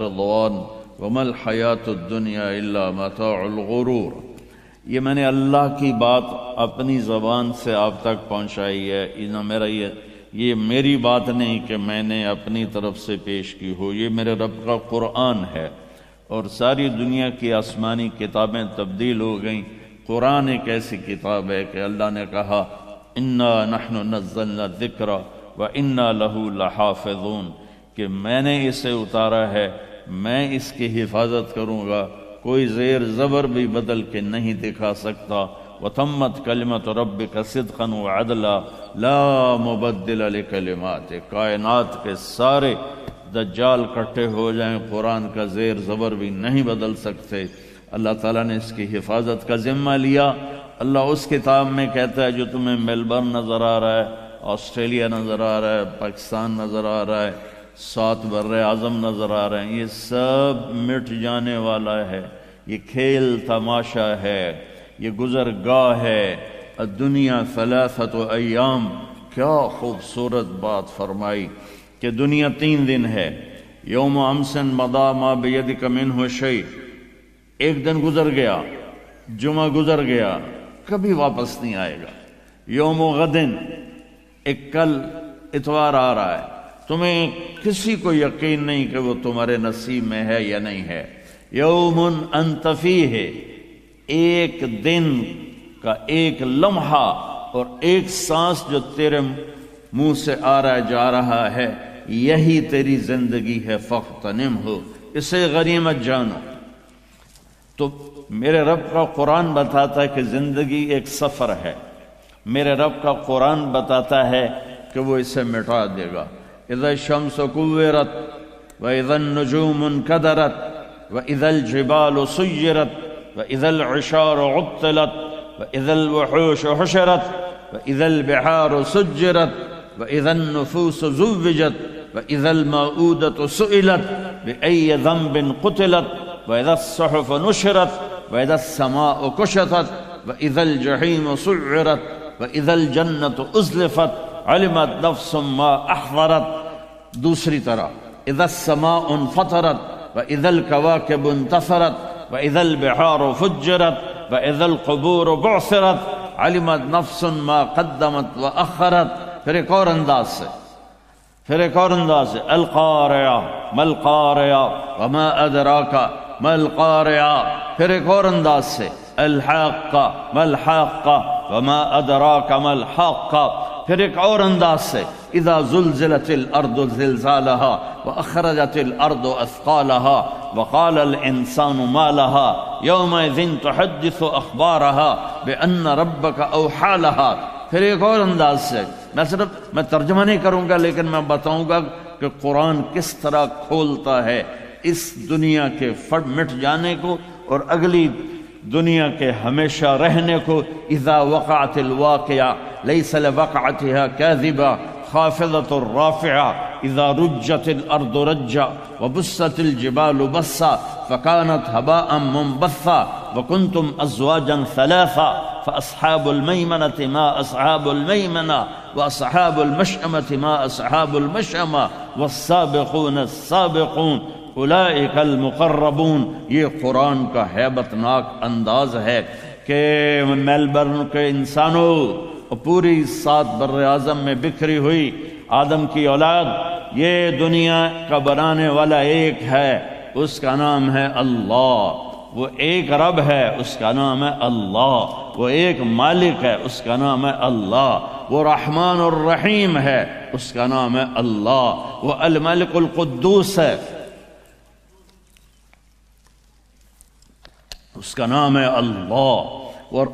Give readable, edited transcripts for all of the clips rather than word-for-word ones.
رضوان وما الحیات الدنیا الا متاع الغرور۔ یہ میں نے اللہ کی بات اپنی زبان سے آپ تک پہنچائی ہے، یہ میری بات نہیں کہ میں نے اپنی طرف سے پیش کی ہو، یہ میرے رب کا قرآن ہے۔ اور ساری دنیا کی آسمانی کتابیں تبدیل ہو گئیں، قرآن ایک ایسی کتاب ہے کہ اللہ نے کہا انا نحن نزلنا الذکر وانا لہ لحافظون، کہ میں نے اسے اتارا ہے، میں اس کی حفاظت کروں گا، کوئی زیر زبر بھی بدل کے نہیں دکھا سکتا۔ وتمت کلمۃ ربک صدقا وعدلا لا مبدل لکلماتہ، کائنات کے سارے دجال کٹھے ہو جائیں، قرآن کا زیر زبر بھی نہیں بدل سکتے۔ اللہ تعالیٰ نے اس کی حفاظت کا ذمہ لیا۔ اللہ اس کتاب میں کہتا ہے جو تمہیں میلبرن نظر آ رہا ہے، آسٹریلیا نظر آ رہا ہے، پاکستان نظر آ رہا ہے، 7 بر اعظم نظر آ رہے ہیں، یہ سب مٹ جانے والا ہے، یہ کھیل تماشا ہے، یہ گزرگاہ ہے۔ الدنیا 3 ایام، کیا خوبصورت بات فرمائی کہ دنیا 3 دن ہے۔ یوم امس مضی ما بیدک منہ شیء، ایک دن گزر گیا، جمعہ گزر گیا، کبھی واپس نہیں آئے گا۔ یوم غدن، ایک کل اتوار آ رہا ہے، تمہیں کسی کو یقین نہیں کہ وہ تمہارے نصیب میں ہے یا نہیں ہے۔ یوم انت فیہ، ایک دن کا ایک لمحہ اور ایک سانس جو تیرے منہ سے آ رہا جا رہا ہے، یہی تیری زندگی ہے، فاغتنمہ، اسے غنیمت جانو۔ تو میرے رب کا قرآن بتاتا ہے کہ زندگی ایک سفر ہے، میرے رب کا قرآن بتاتا ہے کہ وہ اسے مٹا دے گا۔ اذا الشمس كورت واذا النجوم انكدرت واذا الجبال سيرت واذا العشار عطلت واذا الوحوش حشرت واذا البحار سجرت واذا النفوس زوجت واذا الموءودة سئلت بأي ذنب قتلت واذا الصحف نشرت واذا السماء كشطت واذا الجحيم سعرت واذا الجنة أزلفت علمت نفس ما احضرت۔ دوسری طرح اذا السماء انفطرت واذا الكواكب انتثرت واذا البحار فجرت واذا القبور بعثرت علمت نفس ما قدمت واخرت۔ پھر ایک اور انداز سے القارعہ ما القارعہ وما ادراک ما القارعہ۔ پھر ایک اور انداز سے الحاقہ ما الحاقہ وما ادراک ما الحاقہ۔ پھر ایک اور انداز سے اذا زلزلت الارض زلزالها واخرجت الارض اثقالها وقال الانسان ما لها يومئذ تحدث اخبارها بان ربك اوحى لها۔ پھر ایک اور انداز سے، میں ترجمہ نہیں کروں گا لیکن میں بتاؤں گا کہ قرآن کس طرح کھولتا ہے اس دنیا کے مٹ جانے کو اور اگلی دنیا کے ہمیشہ رہنے کو۔ اذا وقعت الواقعہ لیس لوقعتها كاذبہ خافضة رافعة اذا رجت الارض رجا وبست الجبال بسا فكانت هباء منبثا وكنتم ازواجا ثلاثا فاصحاب الميمنة ما اصحاب الميمنة واصحاب المشأمة ما اصحاب المشأمة والسابقون السابقون اولئک المقربون۔ یہ قرآن کا ہیبت ناک انداز ہے کہ میلبرن کے انسانوں، پوری 7 بر اعظم میں بکھری ہوئی آدم کی اولاد، یہ دنیا کا بنانے والا ایک ہے، اس کا نام ہے اللہ۔ وہ ایک رب ہے، اس کا نام ہے اللہ۔ وہ ایک مالک ہے، اس کا نام ہے اللہ۔ وہ رحمان الرحیم ہے، اس کا نام ہے اللہ۔ وہ الملک القدوس ہے، اس کا نام ہے اللہ۔ اور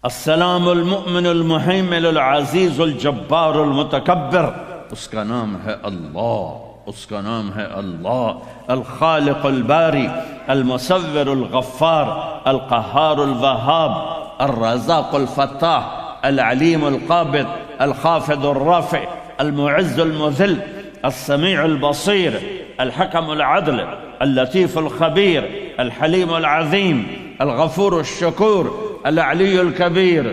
السلام المؤمن المحیمن العزیز الجبار المتکبر، اس کا نام ہے اللہ، اس کا نام ہے اللہ۔ الخالق الباری المصور الغفار القہار الوہاب الرزاق الفتاح العلیم القابض الخافض الرافع المعز المذل السمیع البصیر الحکم العدل اللطیف الخبیر الحلیم العظیم الغفور الشکور العلی الکبیر،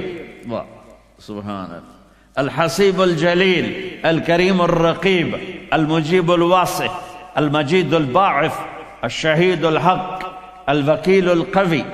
سبحان اللہ، الحسيب الجليل الكريم الرقيب المجيب الواسع المجيد الباعث الشهيد الحق الوكيل القوي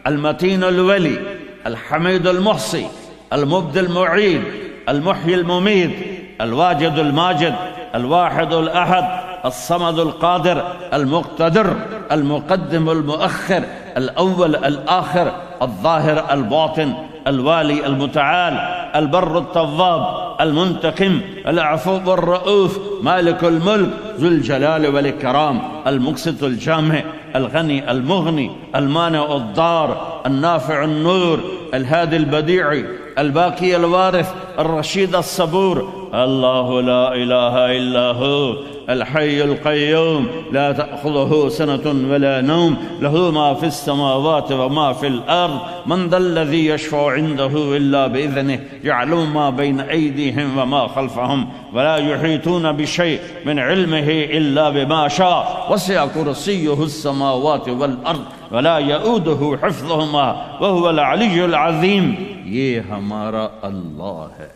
المتين الولي الحميد المحصي المبدي المعيد المحيي المميت الواجد الماجد الواحد الأحد الصمد القادر المقتدر المقدم المؤخر الأول الآخر الظاهر الباطن الوالي المتعال البر التواب المنتقم العفو الرؤوف مالك الملك ذو الجلال والإكرام المقسط الجامع الغني المغني المانع الضار النافع النور الهادي البديع الباقي الوارث الرشيد الصبور الله لا إله إلا هو الحي القيوم لا تأخذه سنة ولا نوم له ما في السماوات وما في الأرض من ذا الذي يشفع عنده إلا بإذنه يعلم ما بين أيديهم وما خلفهم ولا يحيطون بشيء من علمه إلا بما شاء وسع كرسيه السماوات والأرض ولا يؤوده حفظهما وهو العلي العظيم. یہ ہمارا اللہ ہے.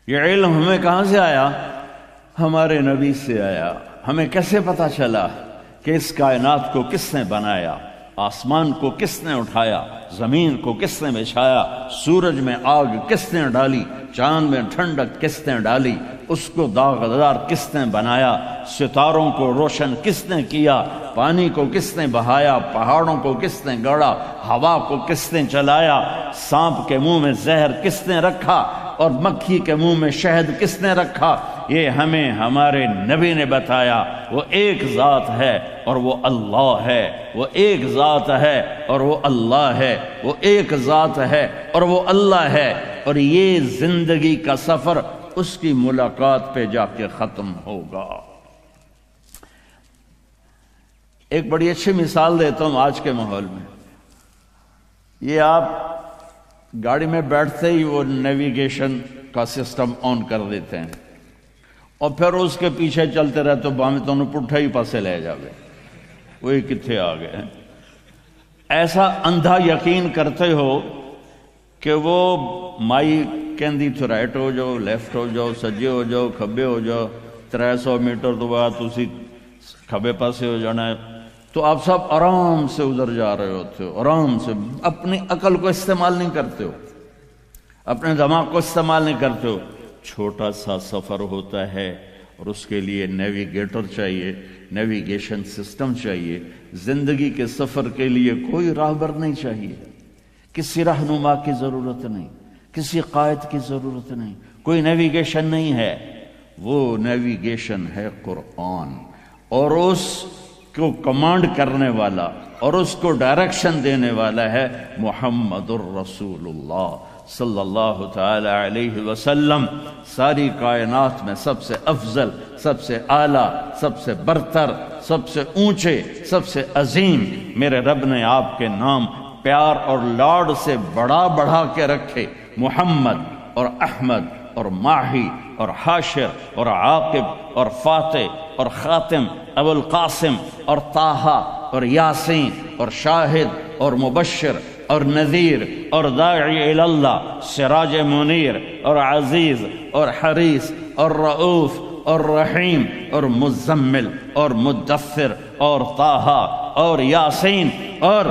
یہ علم ہمیں کہاں سے آیا؟ ہمارے نبی سے آیا. ہمیں کیسے پتا چلا کہ اس کائنات کو کس نے بنایا، آسمان کو کس نے اٹھایا، زمین کو کس نے بچھایا، سورج میں آگ کس نے ڈالی، چاند میں ٹھنڈک کس نے ڈالی، اس کو داغدار کس نے بنایا، ستاروں کو روشن کس نے کیا، پانی کو کس نے بہایا، پہاڑوں کو کس نے گڑا، ہوا کو کس نے چلایا، سانپ کے منہ میں زہر کس نے رکھا اور مکھی کے منہ میں شہد کس نے رکھا، یہ ہمیں ہمارے نبی نے بتایا. وہ ایک ذات ہے اور وہ اللہ ہے، وہ ایک ذات ہے اور وہ اللہ ہے، وہ ایک ذات ہے اور وہ اللہ ہے. اور یہ زندگی کا سفر اس کی ملاقات پہ جا کے ختم ہوگا. ایک بڑی اچھی مثال دیتا ہوں آج کے ماحول میں. یہ آپ گاڑی میں بیٹھتے ہی وہ نیویگیشن کا سسٹم آن کر دیتے ہیں اور پھر اس کے پیچھے چلتے رہے تو بامی تو انہوں پٹھا ہی پاسے لے جاوے وہی کتھے آ گئے. ایسا اندھا یقین کرتے ہو کہ وہ مائی کہندی تو رائٹ ہو جاؤ، لیفٹ ہو جاؤ، سجے ہو جاؤ، کھبے ہو جاؤ، 300 میٹر تو بعد اسی کھبے پاسے ہو جانا ہے. تو آپ سب آرام سے ادھر جا رہے ہوتے ہو، آرام سے، اپنی عقل کو استعمال نہیں کرتے ہو، اپنے دماغ کو استعمال نہیں کرتے ہو. چھوٹا سا سفر ہوتا ہے اور اس کے لیے نیویگیٹر چاہیے، نیویگیشن سسٹم چاہیے. زندگی کے سفر کے لیے کوئی راہبر نہیں چاہیے، کسی رہنما کی ضرورت نہیں، کسی قائد کی ضرورت نہیں، کوئی نیویگیشن نہیں ہے. وہ نیویگیشن ہے قرآن، اور اس کو کمانڈ کرنے والا اور اس کو ڈائریکشن دینے والا ہے محمد الرسول اللہ صلی اللہ تعالی علیہ وسلم. ساری کائنات میں سب سے افضل، سب سے اعلیٰ، سب سے برتر، سب سے اونچے، سب سے عظیم میرے رب نے آپ کے نام پیار اور لاڈ سے بڑھا کے رکھے. محمد اور احمد اور ماہی اور حاشر اور عاقب اور فاتح اور خاتم، ابو القاسم اور طٰہٰ اور یاسین اور شاہد اور مبشر اور نذیر اور داعی الی اللہ، سراج منیر اور عزیز اور حریص اور رؤوف اور رحیم اور مزمل اور مدثر اور طٰہٰ اور یاسین اور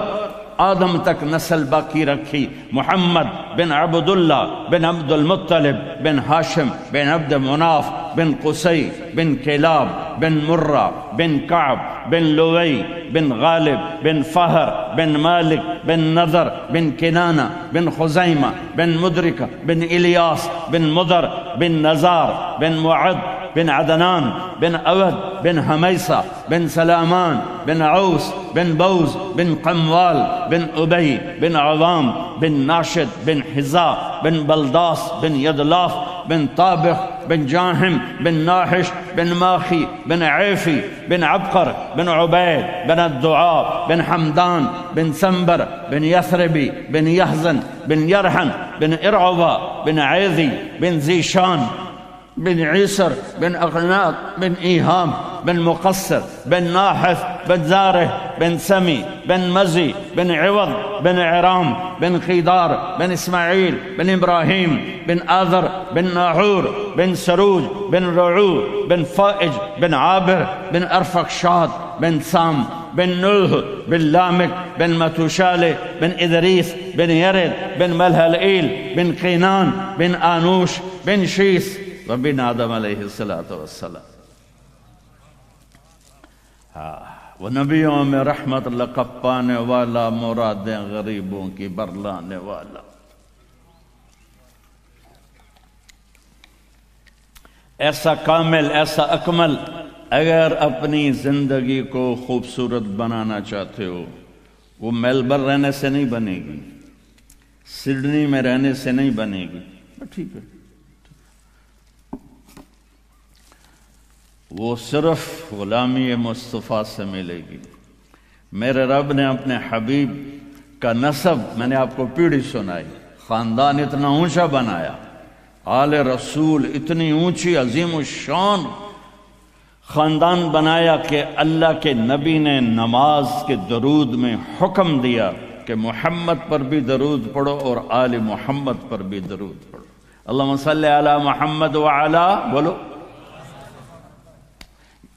آدم تک نسل باقی رکھی. محمد بن عبداللہ بن عبد المطلب بن ہاشم بن عبد مناف بن قصی بن کلاب بن مرہ بن کعب بن لوئی بن غالب بن فہر بن مالک بن نضر بن کنانہ بن خزیمہ بن مدرکہ بن الیاس بن مضر بن نزار بن معد بن عدنان بن اود بن حمیسہ بن سلامان بن عوس بن بوز بن قموال بن ابی بن عوام بن ناشد بن حزا بن بلداس بن یدلاف بن طابخ بن جاہم بن ناحش بن ماخی بن عیفی بن عبقر بن عبید بن الدعاء بن حمدان بن سنبر بن یثربی بن یحزن بن یرحن بن ارعوہ بن عیذی بن زیشان بن عیسر بن اقناط بن ایہام بن مقصر بن ناحث بن زارح بن سمی بن مزی بن عوض بن عرام بن خیدار بن اسماعیل بن ابراہیم بن آذر بن ناحور بن سروج بن رعو بن فائج بن عابر بن ارفخشاد بن سام بن نوح بن لامک بن متوشالہ بن ادریس بن یرد بن ملہلئیل بن قینان بن آنوش بن شیس وبن آدم علیہ السلام۔ وہ نبیوں میں رحمت لقب پانے والا، مرادیں غریبوں کی برلانے والا، ایسا کامل، ایسا اکمل۔ اگر اپنی زندگی کو خوبصورت بنانا چاہتے ہو، وہ میلبرن رہنے سے نہیں بنے گی، سڈنی میں رہنے سے نہیں بنے گی، ٹھیک ہے، وہ صرف غلامی مصطفیٰ سے ملے گی۔ میرے رب نے اپنے حبیب کا نسب، میں نے آپ کو پیڑھی سنائی، خاندان اتنا اونچا بنایا، آل رسول اتنی اونچی عظیم الشان خاندان بنایا کہ اللہ کے نبی نے نماز کے درود میں حکم دیا کہ محمد پر بھی درود پڑھو اور آل محمد پر بھی درود پڑھو۔ اللہم صلی علی محمد وعلا، بولو۔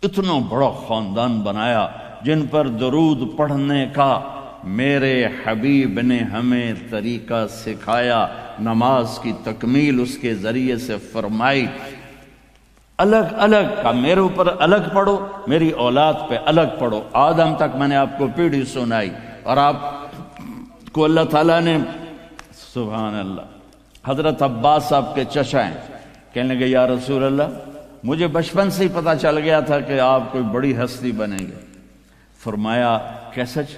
اتنا بڑا خاندان بنایا جن پر درود پڑھنے کا میرے حبیب نے ہمیں طریقہ سکھایا، نماز کی تکمیل اس کے ذریعے سے فرمائی۔ الگ الگ کا میرے اوپر الگ پڑھو، میری اولاد پہ الگ پڑھو، آدم تک میں نے آپ کو پیڑھی سنائی، اور آپ کو اللہ تعالیٰ نے، سبحان اللہ، حضرت عباس آپ کے چچا ہیں، کہنے لگے یا رسول اللہ مجھے بچپن سے ہی پتہ چل گیا تھا کہ آپ کوئی بڑی ہستی بنیں گے۔ فرمایا کہ سچ؟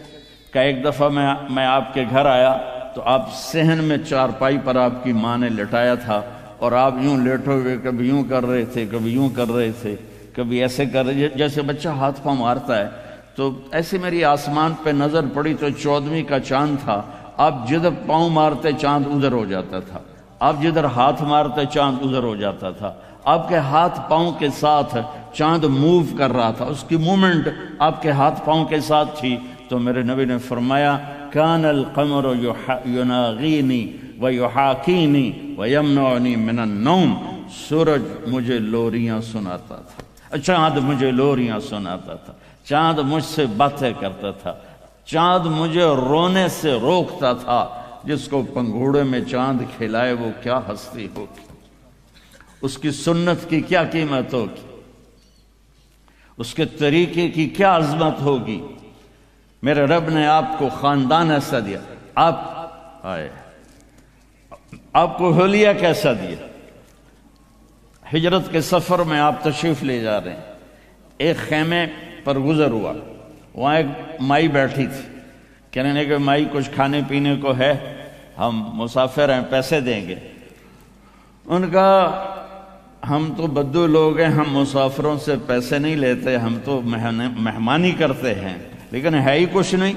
کہ ایک دفعہ میں آپ کے گھر آیا تو آپ صحن میں چارپائی پر آپ کی ماں نے لٹایا تھا، اور آپ یوں لیٹے ہوئے کبھی یوں کر رہے تھے، کبھی یوں کر رہے تھے، کبھی ایسے کر رہے، جیسے بچہ ہاتھ پاؤں مارتا ہے۔ تو ایسے میری آسمان پہ نظر پڑی تو 14ویں کا چاند تھا، آپ جدھر پاؤں مارتے چاند ادھر ہو جاتا تھا، آپ جدھر ہاتھ مارتے چاند ادھر ہو جاتا تھا، آپ کے ہاتھ پاؤں کے ساتھ چاند موو کر رہا تھا، اس کی مومنٹ آپ کے ہاتھ پاؤں کے ساتھ تھی۔ تو میرے نبی نے فرمایا کان القمر یناغینی ویحاکینی ویمنعنی من النوم، سورج مجھے لوریاں سناتا تھا، چاند مجھے لوریاں سناتا تھا، چاند مجھ سے باتیں کرتا تھا، چاند مجھے رونے سے روکتا تھا۔ جس کو پنگھوڑے میں چاند کھلائے وہ کیا ہستی ہوگی، اس کی سنت کی کیا قیمت ہوگی، اس کے طریقے کی کیا عظمت ہوگی۔ میرے رب نے آپ کو خاندان ایسا دیا، آپ کو حلیہ کیسا دیا۔ ہجرت کے سفر میں آپ تشریف لے جا رہے ہیں، ایک خیمے پر گزر ہوا، وہاں ایک مائی بیٹھی تھی، کہنے لگے مائی کچھ کھانے پینے کو ہے، ہم مسافر ہیں پیسے دیں گے۔ ان کا ہم تو بدو لوگ ہیں، ہم مسافروں سے پیسے نہیں لیتے، ہم تو مہمانی کرتے ہیں، لیکن ہے ہی کچھ نہیں۔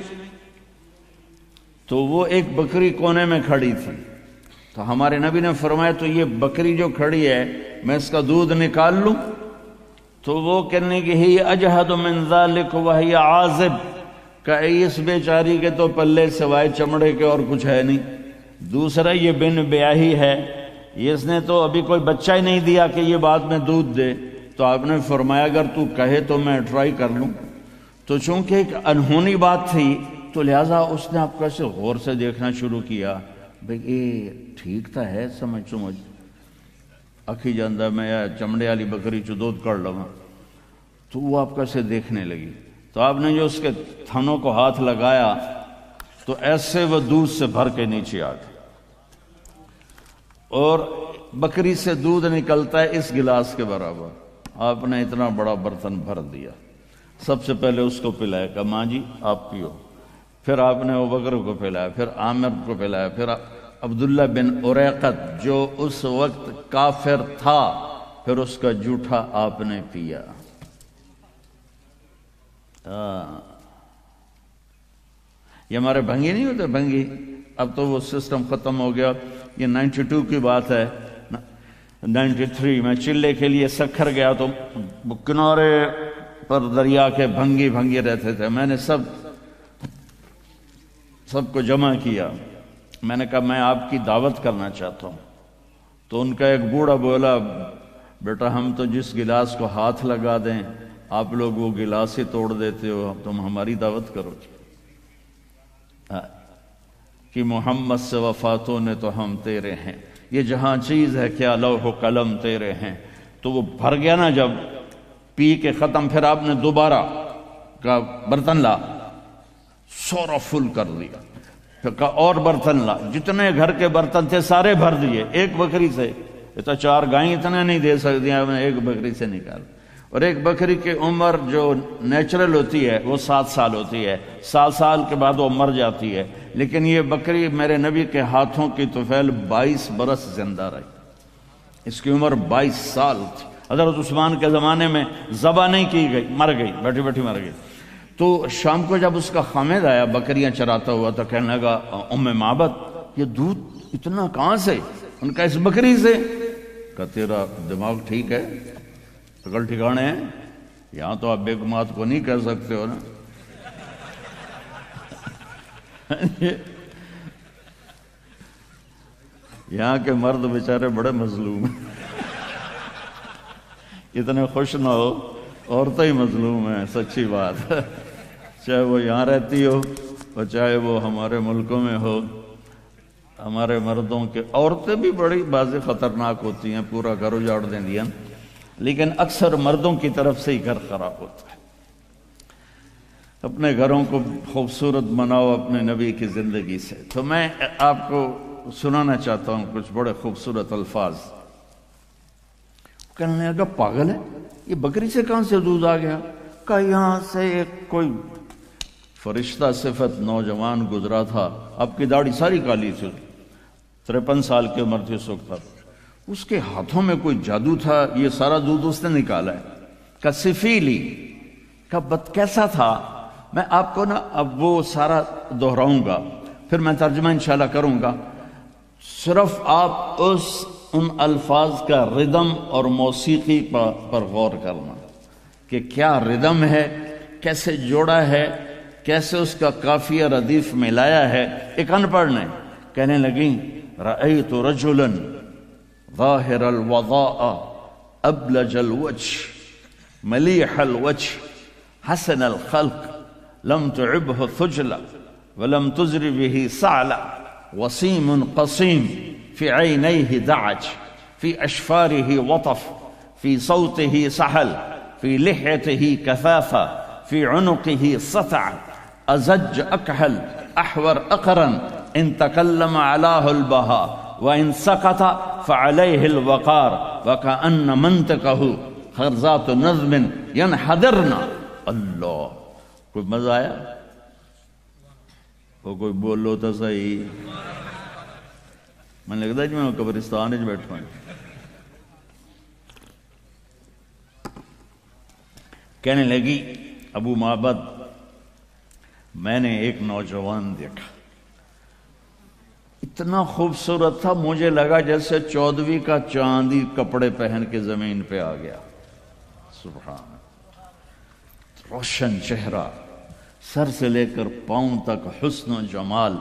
تو وہ ایک بکری کونے میں کھڑی تھی، تو ہمارے نبی نے فرمایا تو یہ بکری جو کھڑی ہے میں اس کا دودھ نکال لوں؟ تو وہ کہنے کہ ہی اجہد من ذالک وہی عازب، کہ اس بیچاری کے تو پلے سوائے چمڑے کے اور کچھ ہے نہیں، دوسرا یہ بن بیاہی ہے، اس نے تو ابھی کوئی بچہ ہی نہیں دیا کہ یہ بعد میں دودھ دے۔ تو آپ نے فرمایا اگر تو کہے تو میں ٹرائی کر لوں۔ تو چونکہ ایک انہونی بات تھی تو لہٰذا اس نے آپ کو ایسے غور سے دیکھنا شروع کیا، بھئی یہ ٹھیک تھا ہے سمجھ اکھی جاندہ میں یا چمڑے والی بکری چو دودھ کر لگا۔ تو وہ آپ کو ایسے دیکھنے لگی، تو آپ نے جو اس کے تھنوں کو ہاتھ لگایا تو ایسے وہ دودھ سے بھر کے نیچے آ گئے، اور بکری سے دودھ نکلتا ہے اس گلاس کے برابر، آپ نے اتنا بڑا برتن بھر دیا۔ سب سے پہلے اس کو پلایا کہ ماں جی آپ پیو، پھر آپ نے ابوبکر کو پلایا، پھر عامر کو پلایا، پھر عبداللہ بن اریقت جو اس وقت کافر تھا، پھر اس کا جوٹھا آپ نے پیا۔ یہ ہمارے بھنگی نہیں ہوتے، بھنگی اب تو وہ سسٹم ختم ہو گیا، یہ 92 کی بات ہے، 93 میں چلے کے لیے سکھر گیا تو کنارے پر دریا کے بھنگی رہتے تھے، میں نے سب سب کو جمع کیا. میں نے کہا میں آپ کی دعوت کرنا چاہتا ہوں. تو ان کا ایک بوڑھا بولا بیٹا ہم تو جس گلاس کو ہاتھ لگا دیں آپ لوگ وہ گلاس ہی توڑ دیتے ہو، تم ہماری دعوت کرو. کہ محمد سے وفاتوں نے تو ہم تیرے ہیں، یہ جہاں چیز ہے کیا لوح و قلم تیرے ہیں. تو وہ بھر گیا نا، جب پی کے ختم پھر آپ نے دوبارہ کا برتن لا، سورا فل کر دیا. پھر کہا اور برتن لا، جتنے گھر کے برتن تھے سارے بھر دیے ایک بکری سے. یہ تو 4 گائیں اتنے نہیں دے سکتی ہیں، نے ایک بکری سے نکال. اور ایک بکری کی عمر جو نیچرل ہوتی ہے وہ 7 سال ہوتی ہے، 7 سال کے بعد وہ مر جاتی ہے. لیکن یہ بکری میرے نبی کے ہاتھوں کی طفیل 22 برس زندہ رہی. اس کی عمر 22 سال تھی. حضرت عثمان کے زمانے میں ذبح نہیں کی گئی، مر گئی، بیٹھی بیٹھی مر گئی. تو شام کو جب اس کا خامد آیا بکریاں چراتا ہوا تو کہنے لگا ام معبد یہ دودھ اتنا کہاں سے؟ ان کا اس بکری سے. کہ تیرا دماغ ٹھیک ہے، عقل ٹھکانے ہیں؟ یہاں تو آپ بیگ مات کو نہیں کہہ سکتے ہو نا. یہاں کے مرد بیچارے بڑے مظلوم ہیں. اتنے خوش نہ ہو، عورتیں ہی مظلوم ہیں، سچی بات. چاہے وہ یہاں رہتی ہو اور چاہے وہ ہمارے ملکوں میں ہو. ہمارے مردوں کے عورتیں بھی بڑی بازی خطرناک ہوتی ہیں، پورا گھر اجاڑ دیں دیا، لیکن اکثر مردوں کی طرف سے ہی گھر خراب ہوتا ہے. اپنے گھروں کو خوبصورت بناؤ اپنے نبی کی زندگی سے. تو میں آپ کو سنانا چاہتا ہوں کچھ بڑے خوبصورت الفاظ. کہنے لگا پاگل ہے، یہ بکری سے کہاں سے دودھ آ گیا؟ کہ یہاں سے ایک کوئی فرشتہ صفت نوجوان گزرا تھا، آپ کی داڑھی ساری کالی تھی، 53 سال کی عمر تھی اس وقت. اس کے ہاتھوں میں کوئی جادو تھا، یہ سارا دودھ اس نے نکالا ہے. کہ سفیلی، کہ کیسا تھا؟ میں آپ کو نا اب وہ سارا دہراؤں گا، پھر میں ترجمہ انشاءاللہ کروں گا. صرف آپ ان الفاظ کا ردم اور موسیقی پر غور کرنا کہ کیا ردم ہے، کیسے جوڑا ہے، کیسے اس کا قافیہ ردیف ملایا ہے. ایک ان پڑھ نے کہنے لگی رأیت رجلا ظاہر الوضاء ابلج الوجه ملیح الوجه حسن الخلق لم تعبه ثجلا ولم تزر به صعلا وسيم قصيم في عينيه دعج في أشفاره وطف في صوته سحل في لحيته كثافة في عنقه سطع أزج أكحل أحور أقرن إن تكلم علاه البهاء وإن سكت فعليه الوقار وكأن منطقه خرزات نظم ينحدرن. اللہ، کوئی مزہ آیا؟ وہ کوئی بولو تو صحیح. میں لگتا ہے جی میں قبرستان میں بیٹھا ہوں. کہنے لگی ابو معبد میں نے ایک نوجوان دیکھا، اتنا خوبصورت تھا مجھے لگا جیسے 14ویں کا چاندی کپڑے پہن کے زمین پہ آ گیا. سبحان، روشن چہرہ، سر سے لے کر پاؤں تک حسن و جمال،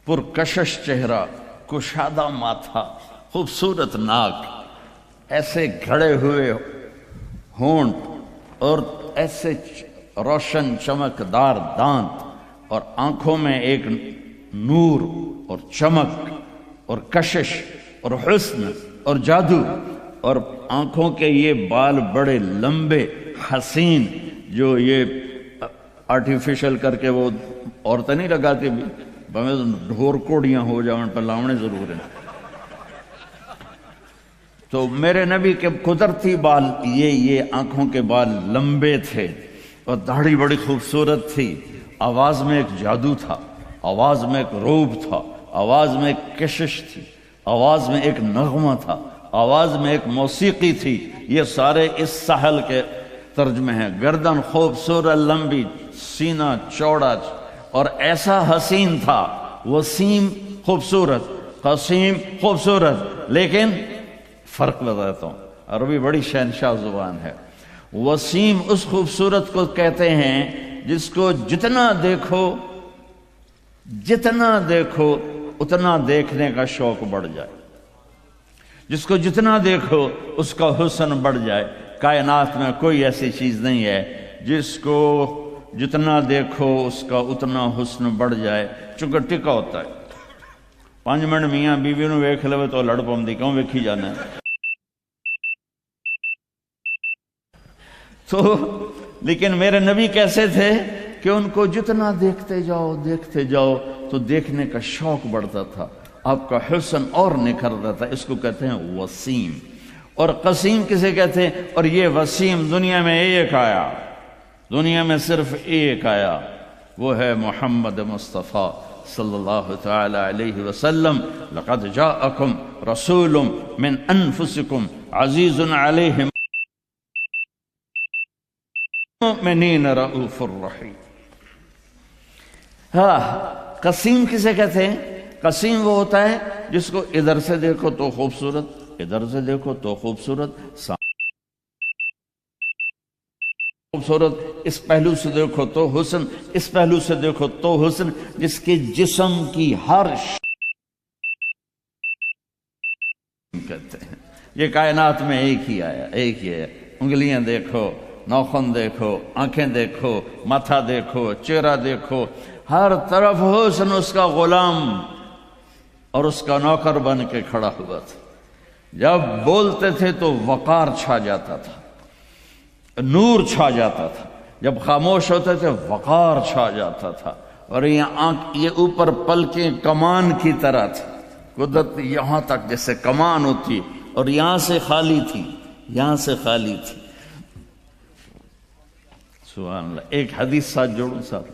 پرکشش چہرہ، کشادہ ماتھا، خوبصورت ناک، ایسے گھڑے ہوئے ہونٹ اور ایسے روشن چمکدار دانت، اور آنکھوں میں ایک نور اور چمک اور کشش اور حسن اور جادو، اور آنکھوں کے یہ بال بڑے لمبے حسین جو یہ آرٹیفیشل کر کے وہ عورتیں نہیں لگاتی بھی، بہت ڈھور کوڑیاں ہو جائیں پر لاؤنے ضرور ہیں. تو میرے نبی کے قدرتی بال یہ آنکھوں کے بال لمبے تھے اور داڑھی بڑی خوبصورت تھی. آواز میں ایک جادو تھا، آواز میں ایک روب تھا، آواز میں ایک کشش تھی، آواز میں ایک نغمہ تھا، آواز میں ایک موسیقی تھی. یہ سارے اس ساحل کے ترجمے ہیں. گردن خوبصورت لمبی، سینہ چوڑا اور ایسا حسین تھا. وسیم خوبصورت، قسیم خوبصورت. لیکن فرق بتاتا ہوں، عربی بڑی شہنشاہ زبان ہے. وسیم اس خوبصورت کو کہتے ہیں جس کو جتنا دیکھو اتنا دیکھنے کا شوق بڑھ جائے، جس کو جتنا دیکھو اس کا حسن بڑھ جائے۔ کائنات میں کوئی ایسی چیز نہیں ہے جس کو جتنا دیکھو اس کا اتنا حسن بڑھ جائے، چونکہ ٹکا ہوتا ہے۔ 5 منٹ میاں بیوی نو ویکھ لو تو لڑ پوندی، کیوں ویکھی جانا ہے؟ تو لیکن میرے نبی کیسے تھے کہ ان کو جتنا دیکھتے جاؤ تو دیکھنے کا شوق بڑھتا تھا، آپ کا حسن اور نکھرتا تھا۔ اس کو کہتے ہیں وسیم، اور قسیم کسے کہتے ہیں؟ اور یہ وسیم دنیا میں ایک آیا، دنیا میں صرف ایک آیا، وہ ہے محمد مصطفیٰ صلی اللہ تعالی علیہ وسلم۔ لقد جاءکم رسول من انفسکم عزیز علیہ المؤمنین رؤوف الرحیم۔ ہاں، قسیم کسے کہتے ہیں؟ قسیم وہ ہوتا ہے جس کو ادھر سے دیکھو تو خوبصورت، ادھر سے دیکھو تو خوبصورت، خوبصورت، اس پہلو سے دیکھو تو حسن، اس پہلو سے دیکھو تو حسن، جس کے جسم کی ہر کہتے ہیں۔ یہ کائنات میں ایک ہی آیا، ایک ہی ہے۔ انگلیاں دیکھو، ناخن دیکھو، آنکھیں دیکھو، ماتھا دیکھو، چہرہ دیکھو، ہر طرف حسن اس کا غلام اور اس کا نوکر بن کے کھڑا ہوا تھا۔ جب بولتے تھے تو وقار چھا جاتا تھا، نور چھا جاتا تھا، جب خاموش ہوتے تھے وقار چھا جاتا تھا، اور یہ اوپر پلکیں کمان کی طرح تھی، قدرت یہاں تک جیسے کمان ہوتی، اور یہاں سے خالی تھی، یہاں سے خالی تھی۔ سبحان اللہ۔ ایک حدیث ساتھ جوڑوں صاحب،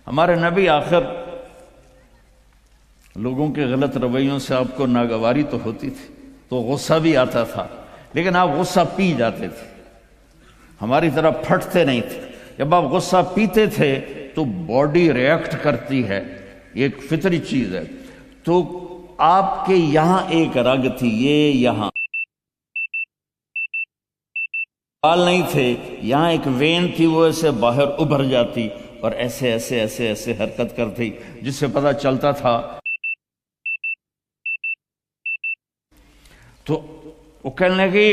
ہمارے نبی آخر لوگوں کے غلط رویوں سے آپ کو ناگواری تو ہوتی تھی، تو غصہ بھی آتا تھا، لیکن آپ غصہ پی جاتے تھے، ہماری طرح پھٹتے نہیں تھے۔ جب آپ غصہ پیتے تھے تو باڈی ریئیکٹ کرتی ہے، یہ ایک فطری چیز ہے۔ تو آپ کے یہاں ایک رگ تھی، یہ یہاں بال نہیں تھے، یہاں ایک وین تھی، وہ ایسے باہر ابھر جاتی اور ایسے ایسے ایسے ایسے حرکت کرتی، جس سے پتہ چلتا تھا۔ تو وہ کہنے لگی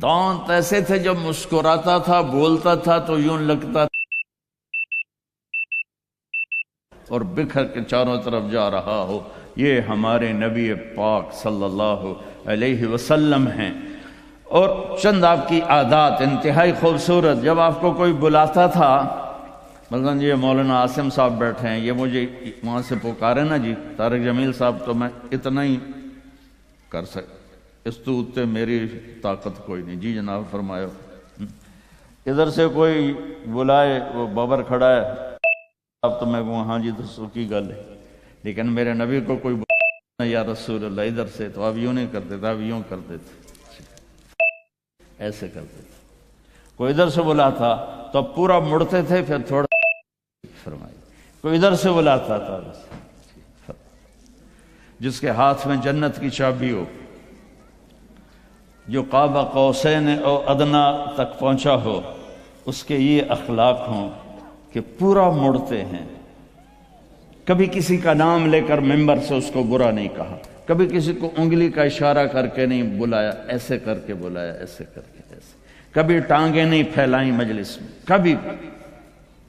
دانت ایسے تھے، جب مسکراتا تھا بولتا تھا تو یوں لگتا تھا اور بکھر کے چاروں طرف جا رہا ہو۔ یہ ہمارے نبی پاک صلی اللہ علیہ وسلم ہیں۔ اور چند آپ کی عادات انتہائی خوبصورت۔ جب آپ کو کوئی بلاتا تھا، مثلا یہ مولانا عاصم صاحب بیٹھے ہیں، یہ مجھے وہاں سے پکارے نا جی طارق جمیل صاحب، تو میں اتنا ہی کر سکتا، اس تو اتنے میری طاقت کوئی نہیں۔ جی جناب فرمایا۔ ادھر سے کوئی بلائے، وہ بابر کھڑا ہے اب تو میں کہوں ہاں جی تو سو کی گل ہے، لیکن میرے نبی کو کوئی بلائے یا رسول اللہ ادھر سے، تو آپ یوں نہیں کرتے تھے، آپ یوں کرتے تھے، ایسے کرتے تھے۔ کوئی ادھر سے بلاتا تو اب پورا مڑتے تھے، پھر تھوڑا فرمائی۔ کوئی ادھر سے بلاتا تھا، جس کے ہاتھ میں جنت کی چابی ہو، جو قاب قوسین او ادنا تک پہنچا ہو، اس کے یہ اخلاق ہوں کہ پورا مڑتے ہیں، کبھی کسی کا نام لے کر ممبر سے اس کو برا نہیں کہا، کبھی کسی کو انگلی کا اشارہ کر کے نہیں بلایا، ایسے کر کے بلایا، ایسے کر کے، ایسے، کبھی ٹانگیں نہیں پھیلائیں مجلس میں، کبھی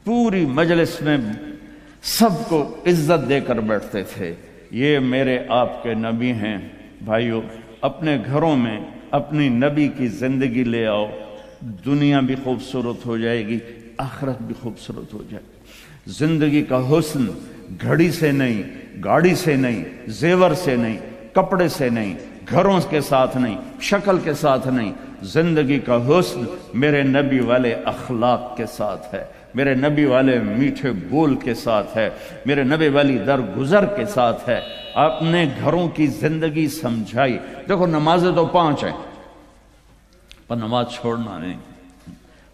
پوری مجلس میں سب کو عزت دے کر بیٹھتے تھے۔ یہ میرے آپ کے نبی ہیں۔ بھائیو، اپنے گھروں میں اپنی نبی کی زندگی لے آؤ، دنیا بھی خوبصورت ہو جائے گی، آخرت بھی خوبصورت ہو جائے گی۔ زندگی کا حسن گھڑی سے نہیں، گاڑی سے نہیں، زیور سے نہیں، کپڑے سے نہیں، گھروں کے ساتھ نہیں، شکل کے ساتھ نہیں، زندگی کا حسن میرے نبی والے اخلاق کے ساتھ ہے، میرے نبی والے میٹھے بول کے ساتھ ہے، میرے نبی والی درگزر کے ساتھ ہے۔ اپنے گھروں کی زندگی سمجھائی۔ دیکھو نمازیں تو 5 ہیں، پر نماز چھوڑنا نہیں۔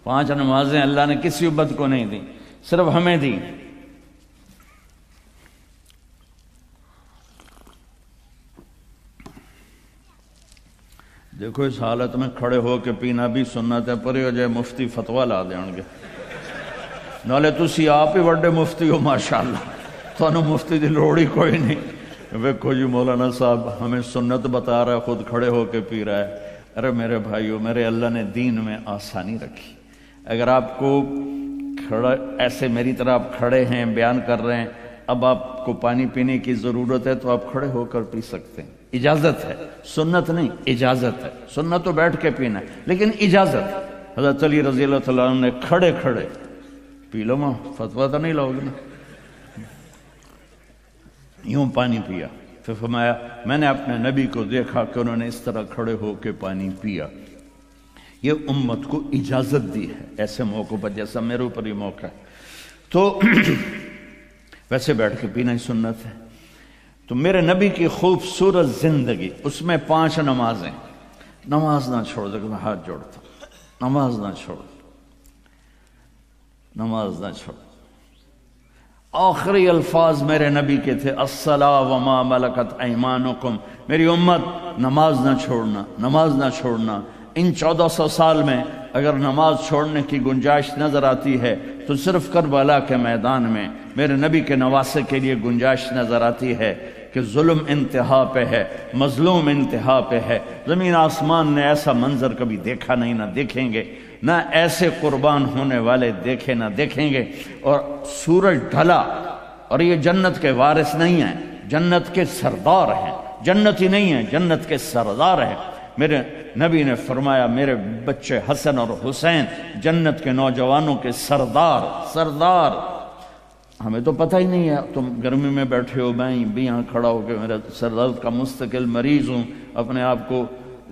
5 نمازیں اللہ نے کسی امت کو نہیں دی، صرف ہمیں دی۔ دیکھو اس حالت میں کھڑے ہو کے پینا بھی سنت ہے، پرے ہو جائے مفتی فتویٰ لا دیں گے۔ نالے تسی آپ ہی بڑے مفتی ہو ماشاءاللہ، تو مفتی دی لوڑ ہی کوئی نہیں۔ ویکھو جی مولانا صاحب ہمیں سنت بتا رہا ہے، خود کھڑے ہو کے پی رہا ہے۔ ارے میرے بھائیو، میرے اللہ نے دین میں آسانی رکھی۔ اگر آپ کو کھڑا ایسے میری طرح آپ کھڑے ہیں بیان کر رہے ہیں، اب آپ کو پانی پینے کی ضرورت ہے تو آپ کھڑے ہو کر پی سکتے ہیں، اجازت ہے، سنت نہیں اجازت ہے۔ سنت تو بیٹھ کے پینا ہے لیکن اجازت ہے۔ حضرت علی رضی اللہ تعالیٰ عنہ نے کھڑے کھڑے پی لو، ماں فتویٰ تو نہیں لاؤ گے نا، یوں پانی پیا۔ پھر فرمایا میں نے اپنے نبی کو دیکھا کہ انہوں نے اس طرح کھڑے ہو کے پانی پیا۔ یہ امت کو اجازت دی ہے ایسے موقع پر، جیسا میرے اوپر یہ موقع ہے تو ویسے بیٹھ کے پینا ہی سنت ہے۔ تو میرے نبی کی خوبصورت زندگی، اس میں 5 نمازیں، نماز نہ چھوڑ دو، میں ہاتھ جوڑتا ہوں، نماز نہ چھوڑ، نماز نہ چھوڑ۔ آخری الفاظ میرے نبی کے تھے الصلاۃ وما ملکت ایمانکم، میری امت نماز نہ چھوڑنا، نماز نہ چھوڑنا۔ ان 1400 سال میں اگر نماز چھوڑنے کی گنجائش نظر آتی ہے تو صرف کربلا کے میدان میں میرے نبی کے نواسے کے لیے گنجائش نظر آتی ہے کہ ظلم انتہا پہ ہے، مظلوم انتہا پہ ہے۔ زمین آسمان نے ایسا منظر کبھی دیکھا نہیں، نہ دیکھیں گے، نہ ایسے قربان ہونے والے دیکھے نہ دیکھیں گے۔ اور سورج ڈھلا اور یہ جنت کے وارث نہیں ہیں، جنت کے سردار ہیں، جنت ہی نہیں ہیں، جنت کے سردار ہیں۔ میرے نبی نے فرمایا میرے بچے حسن اور حسین جنت کے نوجوانوں کے سردار، سردار۔ ہمیں تو پتہ ہی نہیں ہے، تم گرمی میں بیٹھے ہو، میں بھی یہاں کھڑا ہو کے میرا سر درد کا مستقل مریض ہوں اپنے آپ کو،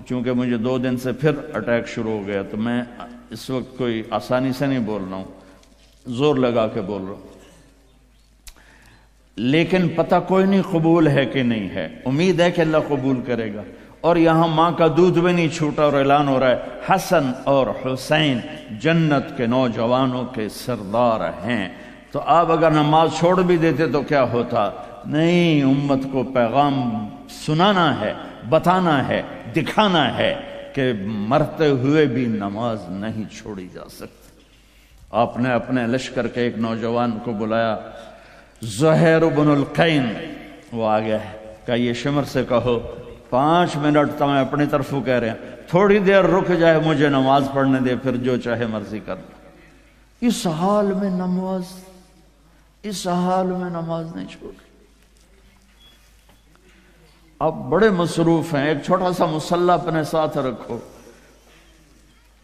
چونکہ مجھے 2 دن سے پھر اٹیک شروع ہو گیا، تو میں اس وقت کوئی آسانی سے نہیں بول رہا ہوں، زور لگا کے بول رہا ہوں، لیکن پتہ کوئی نہیں قبول ہے کہ نہیں ہے، امید ہے کہ اللہ قبول کرے گا۔ اور یہاں ماں کا دودھ بھی نہیں چھوٹا اور اعلان ہو رہا ہے حسن اور حسین جنت کے نوجوانوں کے سردار ہیں۔ تو آپ اگر نماز چھوڑ بھی دیتے تو کیا ہوتا؟ نہیں، امت کو پیغام سنانا ہے، بتانا ہے، دکھانا ہے کہ مرتے ہوئے بھی نماز نہیں چھوڑی جا سکتی۔ آپ نے اپنے لشکر کے ایک نوجوان کو بلایا، زہیر بن القین، وہ آ گیا ہے، کہا یہ شمر سے کہو 5 منٹ تو میں اپنی طرفوں کہہ رہے ہیں، تھوڑی دیر رک جائے، مجھے نماز پڑھنے دے، پھر جو چاہے مرضی کر لو۔ اس حال میں نماز، اس حال میں نماز نہیں چھوڑ۔ آپ بڑے مصروف ہیں، ایک چھوٹا سا مصلی اپنے ساتھ رکھو،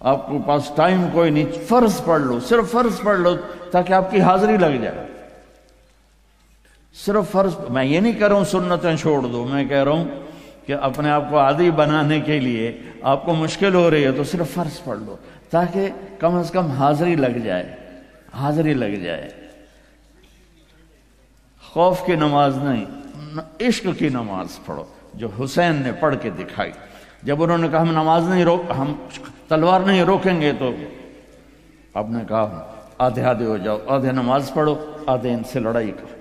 آپ کو پاس ٹائم کوئی نہیں، فرض پڑھ لو، صرف فرض پڑھ لو تاکہ آپ کی حاضری لگ جائے، صرف فرض۔ میں یہ نہیں کہہ رہا ہوں سنتیں چھوڑ دو، میں کہہ رہا ہوں کہ اپنے آپ کو عادی بنانے کے لیے آپ کو مشکل ہو رہی ہے تو صرف فرض پڑھ لو تاکہ کم از کم حاضری لگ جائے، حاضری لگ جائے۔ خوف کی نماز نہیں، عشق کی نماز پڑھو جو حسین نے پڑھ کے دکھائی۔ جب انہوں نے کہا ہم نماز نہیں ہم تلوار نہیں روکیں گے، تو آپ نے کہا آدھے آدھے ہو جاؤ، آدھے نماز پڑھو، آدھے ان سے لڑائی کرو۔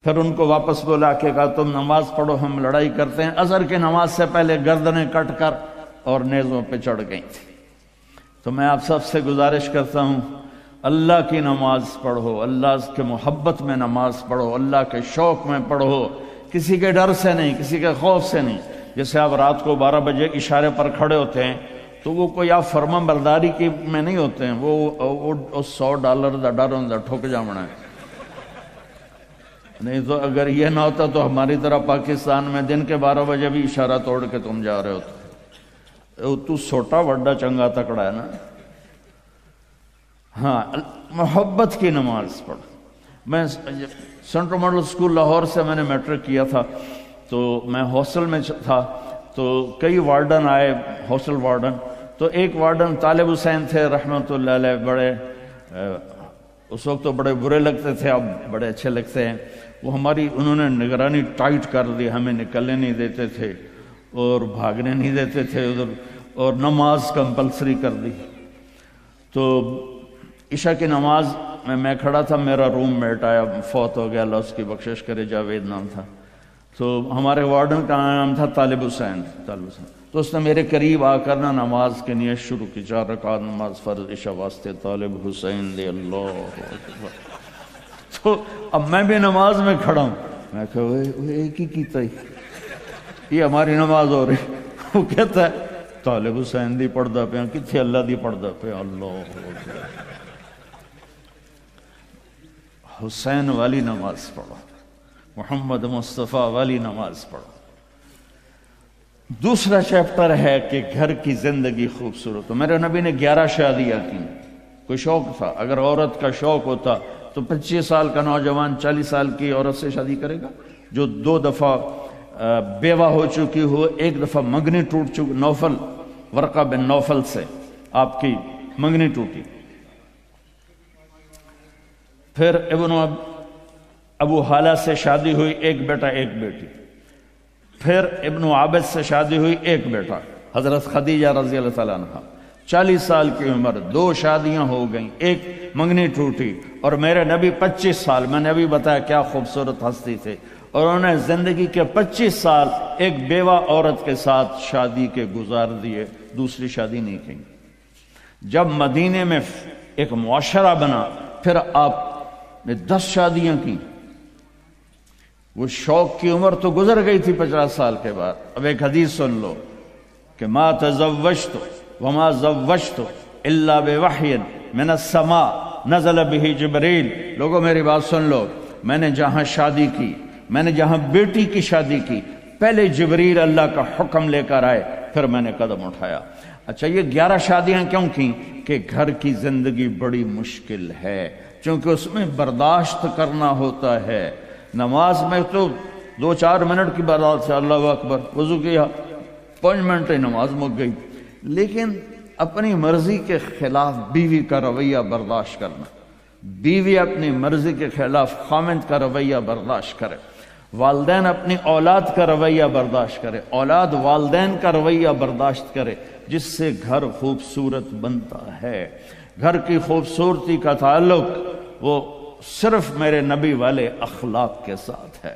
پھر ان کو واپس بلا کے کہا تم نماز پڑھو، ہم لڑائی کرتے ہیں۔ عصر کی نماز سے پہلے گردنیں کٹ کر اور نیزوں پہ چڑھ گئی تھی۔ تو میں آپ سب سے گزارش کرتا ہوں، اللہ کی نماز پڑھو، اللہ کے محبت میں نماز پڑھو، اللہ کے شوق میں پڑھو، کسی کے ڈر سے نہیں، کسی کے خوف سے نہیں۔ جیسے آپ رات کو 12 بجے اشارے پر کھڑے ہوتے ہیں تو وہ کوئی آپ فرما برداری کی میں نہیں ہوتے ہیں، وہ $100 دا ڈر ہوں دا ٹھک جامنا ہے۔ نہیں تو اگر یہ نہ ہوتا تو ہماری طرح پاکستان میں دن کے 12 بجے بھی اشارہ توڑ کے تم جا رہے ہوتے، تو سوٹا وڈا چنگا تکڑا ہے نا۔ ہاں، محبت کی نماز پڑھ۔ میں سینٹرل ماڈل اسکول لاہور سے میں نے میٹرک کیا تھا، تو میں ہاسٹل میں تھا، تو کئی وارڈن آئے، ہاسٹل وارڈن، تو ایک وارڈن طالب حسین تھے رحمۃ اللہ علیہ، بڑے اس وقت تو بڑے برے لگتے تھے، اب بڑے اچھے لگتے ہیں۔ وہ ہماری انہوں نے نگرانی ٹائٹ کر دی، ہمیں نکلنے نہیں دیتے تھے اور بھاگنے نہیں دیتے تھے ادھر، اور نماز کمپلسری کر دی۔ تو عشاء کی نماز میں کھڑا تھا، میرا روم میٹ آیا، فوت ہو گیا، اللہ اس کی بخشش کرے، جاوید نام تھا۔ تو ہمارے وارڈن کا نام تھا طالب حسین، تو اس نے میرے قریب آ کر نا نماز کی نیت شروع کی، 4 رکعت نماز فرض عشاء واسطے طالب حسین دے اللہ اکبر۔ تو اب میں بھی نماز میں کھڑا ہوں، میں کہا وہ ایک ہی کیتا ہی، یہ ہماری نماز ہو رہی۔ وہ کہتا ہے طالب حسین دی پڑھدا پیا، کتنے اللہ دی پڑھدا پیا، اللہ اکبر۔ حسین والی نماز پڑھو، محمد مصطفیٰ والی نماز پڑھو۔ دوسرا چیپٹر ہے کہ گھر کی زندگی خوبصورت ہو۔ میرے نبی نے 11 شادیاں کی، کوئی شوق تھا؟ اگر عورت کا شوق ہوتا تو 25 سال کا نوجوان 40 سال کی عورت سے شادی کرے گا؟ جو 2 دفعہ بیوہ ہو چکی ہو، 1 دفعہ منگنی ٹوٹ چکی، نوفل، ورقہ بن نوفل سے آپ کی منگنی ٹوٹی، پھر ابن ابو حالہ سے شادی ہوئی، 1 بیٹا 1 بیٹی، پھر ابن عابد سے شادی ہوئی، 1 بیٹا حضرت خدیجہ رضی اللہ تعالیٰ عنہ، 40 سال کی عمر، 2 شادیاں ہو گئیں، 1 منگنی ٹوٹی، اور میرے نبی 25 سال، میں نے ابھی بتایا کیا خوبصورت ہستی تھے، اور انہوں نے زندگی کے 25 سال ایک بیوہ عورت کے ساتھ شادی کے گزار دیے، دوسری شادی نہیں کی۔ جب مدینے میں ایک معاشرہ بنا، پھر آپ نے 10 شادیاں کی۔ وہ شوق کی عمر تو گزر گئی تھی 50 سال کے بعد۔ اب ایک حدیث سن لو کہ ما تزوجت وما زوجت الا بوحی من السماء نزل به جبریل۔ لوگوں میری بات سن لو، میں نے جہاں شادی کی، میں نے جہاں بیٹی کی شادی کی، پہلے جبریل اللہ کا حکم لے کر آئے، پھر میں نے قدم اٹھایا۔ اچھا یہ 11 شادیاں کیوں کی؟ کہ گھر کی زندگی بڑی مشکل ہے، چونکہ اس میں برداشت کرنا ہوتا ہے۔ نماز میں تو 2-4 منٹ کی بات سے اللہ اکبر، وضو کیا 5 منٹ نماز مک گئی، لیکن اپنی مرضی کے خلاف بیوی کا رویہ برداشت کرنا، بیوی اپنی مرضی کے خلاف خامند کا رویہ برداشت کرے، والدین اپنی اولاد کا رویہ برداشت کرے، اولاد والدین کا رویہ برداشت کرے، جس سے گھر خوبصورت بنتا ہے۔ گھر کی خوبصورتی کا تعلق وہ صرف میرے نبی والے اخلاق کے ساتھ ہے۔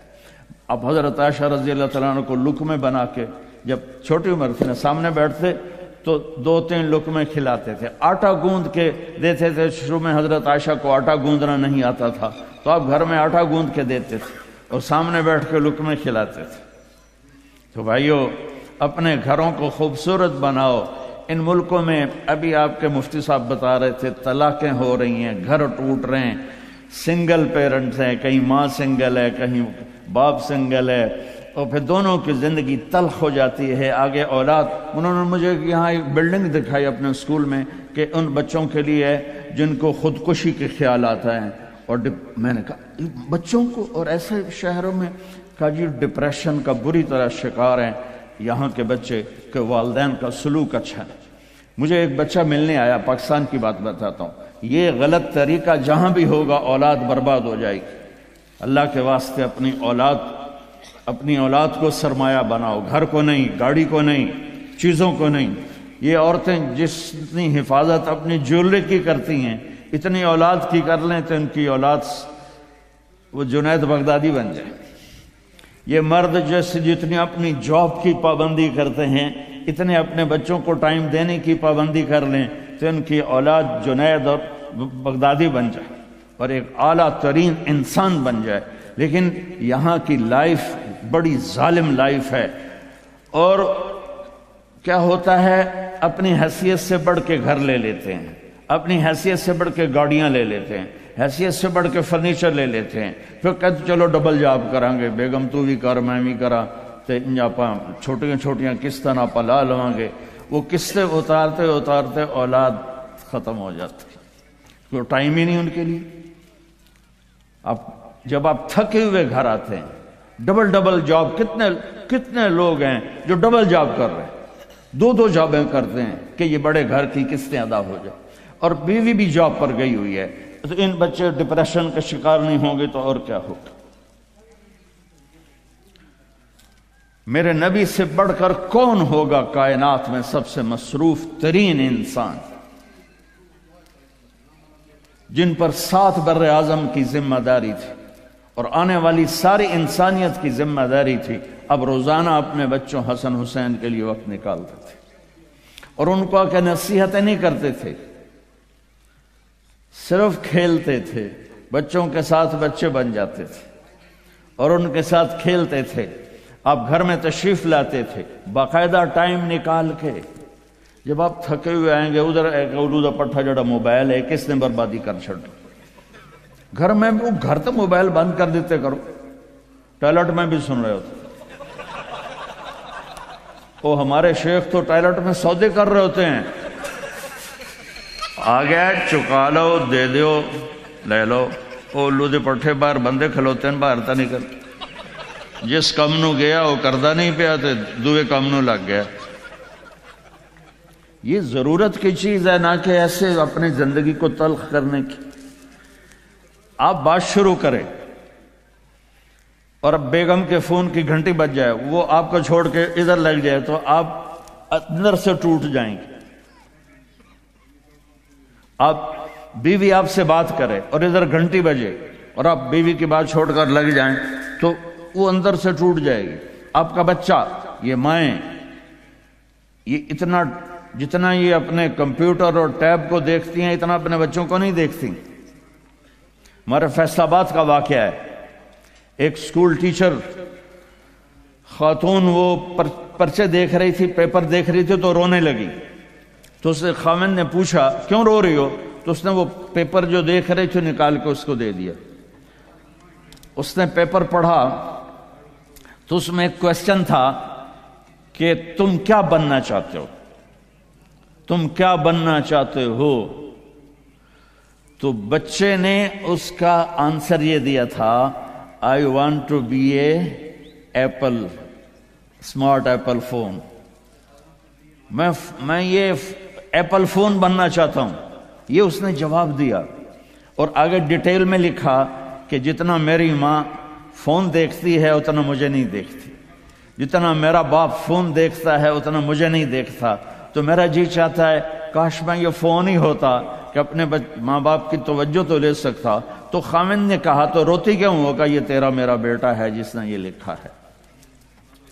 اب حضرت عائشہ رضی اللہ تعالیٰ عنہ کو لقمے بنا کے، جب چھوٹی عمر تھی نا، سامنے بیٹھتے تو 2-3 لقمے کھلاتے تھے، آٹا گوندھ کے دیتے تھے۔ شروع میں حضرت عائشہ کو آٹا گوندنا نہیں آتا تھا، تو آپ گھر میں آٹا گوندھ کے دیتے تھے اور سامنے بیٹھ کے لقمے کھلاتے تھے۔ تو بھائیو، اپنے گھروں کو خوبصورت بناؤ۔ ان ملکوں میں ابھی آپ کے مفتی صاحب بتا رہے تھے طلاقیں ہو رہی ہیں، گھر ٹوٹ رہے ہیں، سنگل پیرنٹس ہیں، کہیں ماں سنگل ہے، کہیں باپ سنگل ہے، اور پھر دونوں کی زندگی تلخ ہو جاتی ہے۔ آگے اولاد، انہوں نے مجھے یہاں ایک بلڈنگ دکھائی اپنے اسکول میں کہ ان بچوں کے لیے ہے جن کو خودکشی کے خیالات ہیں، اور میں نے کہا بچوں کو، اور ایسے شہروں میں کہا جی ڈپریشن کا بری طرح شکار ہیں یہاں کے بچے کہ والدین کا سلوک اچھا ہے۔ مجھے ایک بچہ ملنے آیا، پاکستان کی بات بتاتا ہوں، یہ غلط طریقہ جہاں بھی ہوگا اولاد برباد ہو جائے گی۔ اللہ کے واسطے اپنی اولاد کو سرمایہ بناؤ، گھر کو نہیں، گاڑی کو نہیں، چیزوں کو نہیں۔ یہ عورتیں جتنی حفاظت اپنی جیولری کی کرتی ہیں، اتنی اولاد کی کر لیں تو ان کی اولاد وہ جنید بغدادی بن جائے۔ یہ مرد جیسے جتنی اپنی جاب کی پابندی کرتے ہیں، اتنے اپنے بچوں کو ٹائم دینے کی پابندی کر لیں تو ان کی اولاد جنید اور بغدادی بن جائے اور ایک اعلیٰ ترین انسان بن جائے۔ لیکن یہاں کی لائف بڑی ظالم لائف ہے، اور کیا ہوتا ہے، اپنی حیثیت سے بڑھ کے گھر لے لیتے ہیں، اپنی حیثیت سے بڑھ کے گاڑیاں لے لیتے ہیں، حیثیت سے بڑھ کے فرنیچر لے لیتے ہیں، پھر کہتے چلو ڈبل جاب کریں گے، بیگم تو بھی کر میں بھی کرا، تو آپ چھوٹیاں قسطیں آپ لا لواں گے۔ وہ قسطیں اتارتے اتارتے اولاد ختم ہو جاتی، کوئی ٹائم ہی نہیں ان کے لیے۔ جب آپ تھکے ہوئے گھر آتے ہیں، ڈبل جاب، کتنے لوگ ہیں جو ڈبل جاب کر رہے ہیں، 2 جابیں کرتے ہیں کہ یہ بڑے گھر کی قسطیں ادا ہو جائے، اور بیوی بھی جاب پر گئی ہوئی ہے، تو ان بچے ڈپریشن کا شکار نہیں ہوں گے تو اور کیا ہوگا۔ میرے نبی سے بڑھ کر کون ہوگا کائنات میں سب سے مصروف ترین انسان، جن پر 7 بر اعظم کی ذمہ داری تھی، اور آنے والی ساری انسانیت کی ذمہ داری تھی. اب روزانہ اپنے بچوں حسن حسین کے لیے وقت نکالتے تھے اور ان کو کہ نصیحتیں نہیں کرتے تھے، صرف کھیلتے تھے. بچوں کے ساتھ بچے بن جاتے تھے اور ان کے ساتھ کھیلتے تھے. آپ گھر میں تشریف لاتے تھے باقاعدہ ٹائم نکال کے. جب آپ تھکے ہوئے آئیں گے ادھر ایک اولودہ پٹھا جڑا موبائل ہے کس نے بربادی کر چھڑ. گھر میں گھر تو موبائل بند کر دیتے کرو. ٹوائلٹ میں بھی سن رہے ہوتے. وہ ہمارے شیخ تو ٹوائلٹ میں سودے کر رہے ہوتے ہیں. آ گیا چکا لو دے دیو لے لو. وہ الو دے پٹھے باہر بندے کھلوتے ہیں باہر تا نکل. جس کم نو گیا وہ کردہ نہیں پیا تے دوے کم نو لگ گیا. یہ ضرورت کی چیز ہے نہ کہ ایسے اپنی زندگی کو تلخ کرنے کی. آپ بات شروع کریں اور اب بیگم کے فون کی گھنٹی بج جائے وہ آپ کو چھوڑ کے ادھر لگ جائے تو آپ اندر سے ٹوٹ جائیں گے. آپ بیوی آپ سے بات کرے اور ادھر گھنٹی بجے اور آپ بیوی کی بات چھوڑ کر لگ جائیں تو وہ اندر سے ٹوٹ جائے گی. آپ کا بچہ، یہ مائیں، یہ اتنا جتنا یہ اپنے کمپیوٹر اور ٹیب کو دیکھتی ہیں اتنا اپنے بچوں کو نہیں دیکھتی. ہمارے فیصل آباد کا واقعہ ہے. ایک سکول ٹیچر خاتون وہ پرچے دیکھ رہی تھی، پیپر دیکھ رہی تھی تو رونے لگی. تو اس نے خاوند نے پوچھا کیوں رو رہی ہو؟ تو اس نے وہ پیپر جو دیکھ رہی تھی نکال کے اس کو دے دیا. اس نے پیپر پڑھا تو اس میں ایک کویسچن تھا کہ تم کیا بننا چاہتے ہو؟ تم کیا بننا چاہتے ہو؟ تو بچے نے اس کا آنسر یہ دیا تھا I want to be a Apple, smart Apple phone. میں یہ ایپل فون بننا چاہتا ہوں. یہ اس نے جواب دیا اور آگے ڈیٹیل میں لکھا کہ جتنا میری ماں فون دیکھتی ہے اتنا مجھے نہیں دیکھتی، جتنا میرا باپ فون دیکھتا ہے اتنا مجھے نہیں دیکھتا. تو میرا جی چاہتا ہے کاش میں یہ فون ہی ہوتا کہ اپنے ماں باپ کی توجہ تو لے سکتا. تو خاوند نے کہا تو روتی کیوں ہوگا؟ یہ تیرا میرا بیٹا ہے جس نے یہ لکھا ہے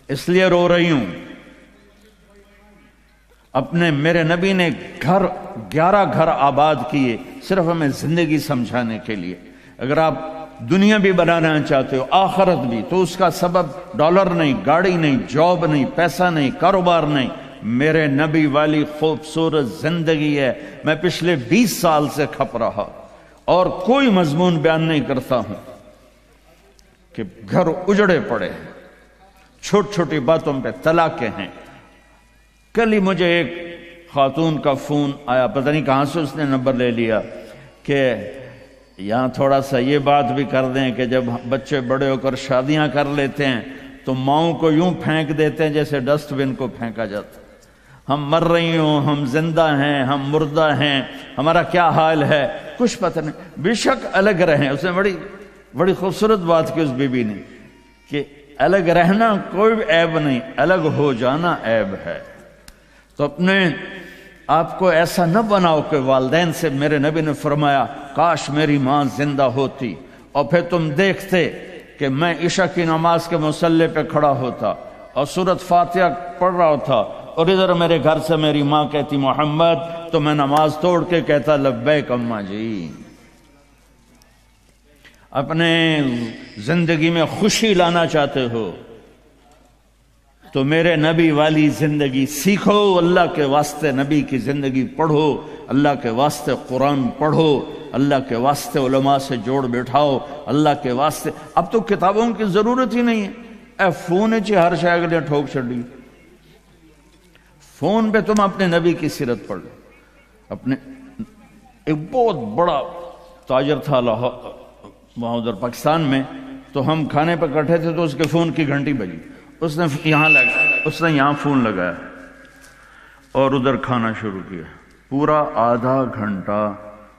اس لیے رو رہی ہوں. اپنے میرے نبی نے 11 گھر آباد کیے صرف ہمیں زندگی سمجھانے کے لیے. اگر آپ دنیا بھی بنانا چاہتے ہو آخرت بھی تو اس کا سبب ڈالر نہیں، گاڑی نہیں، جاب نہیں، پیسہ نہیں، کاروبار نہیں، میرے نبی والی خوبصورت زندگی ہے. میں پچھلے 20 سال سے کھپ رہا اور کوئی مضمون بیان نہیں کرتا ہوں کہ گھر اجڑے پڑے ہیں، چھوٹی چھوٹی باتوں پہ طلاقیں ہیں. کل ہی مجھے ایک خاتون کا فون آیا، پتہ نہیں کہاں سے اس نے نمبر لے لیا کہ یہاں تھوڑا سا یہ بات بھی کر دیں کہ جب بچے بڑے ہو کر شادیاں کر لیتے ہیں تو ماؤں کو یوں پھینک دیتے ہیں جیسے ڈسٹ بن کو پھینکا جاتا. ہم مر رہی ہوں، ہم زندہ ہیں، ہم مردہ ہیں، ہمارا کیا حال ہے کچھ پتہ نہیں. بے شک الگ رہیں. اس نے بڑی خوبصورت بات کی اس بی بی نے کہ الگ رہنا کوئی عیب نہیں، الگ ہو جانا عیب ہے. تو اپنے آپ کو ایسا نہ بناؤ کہ والدین سے میرے نبی نے فرمایا کاش میری ماں زندہ ہوتی اور پھر تم دیکھتے کہ میں عشاء کی نماز کے مصلی پہ کھڑا ہوتا اور سورۃ فاتحہ پڑھ رہا ہوتا اور ادھر میرے گھر سے میری ماں کہتی محمد، تو میں نماز توڑ کے کہتا لبیک اماں جی. اپنے زندگی میں خوشی لانا چاہتے ہو تو میرے نبی والی زندگی سیکھو. اللہ کے واسطے نبی کی زندگی پڑھو، اللہ کے واسطے قرآن پڑھو، اللہ کے واسطے علماء سے جوڑ بیٹھاؤ، اللہ کے واسطے. اب تو کتابوں کی ضرورت ہی نہیں ہے. اے فون چ ہر شے اگلے ٹھوک چھڑی. فون پہ تم اپنے نبی کی سیرت پڑھ لو. اپنے ایک بہت بڑا تاجر تھا وہاں ادھر پاکستان میں، تو ہم کھانے پہ کٹھے تھے تو اس کے فون کی گھنٹی بجی. اس نے یہاں فون لگایا اور ادھر کھانا شروع کیا. پورا آدھا گھنٹہ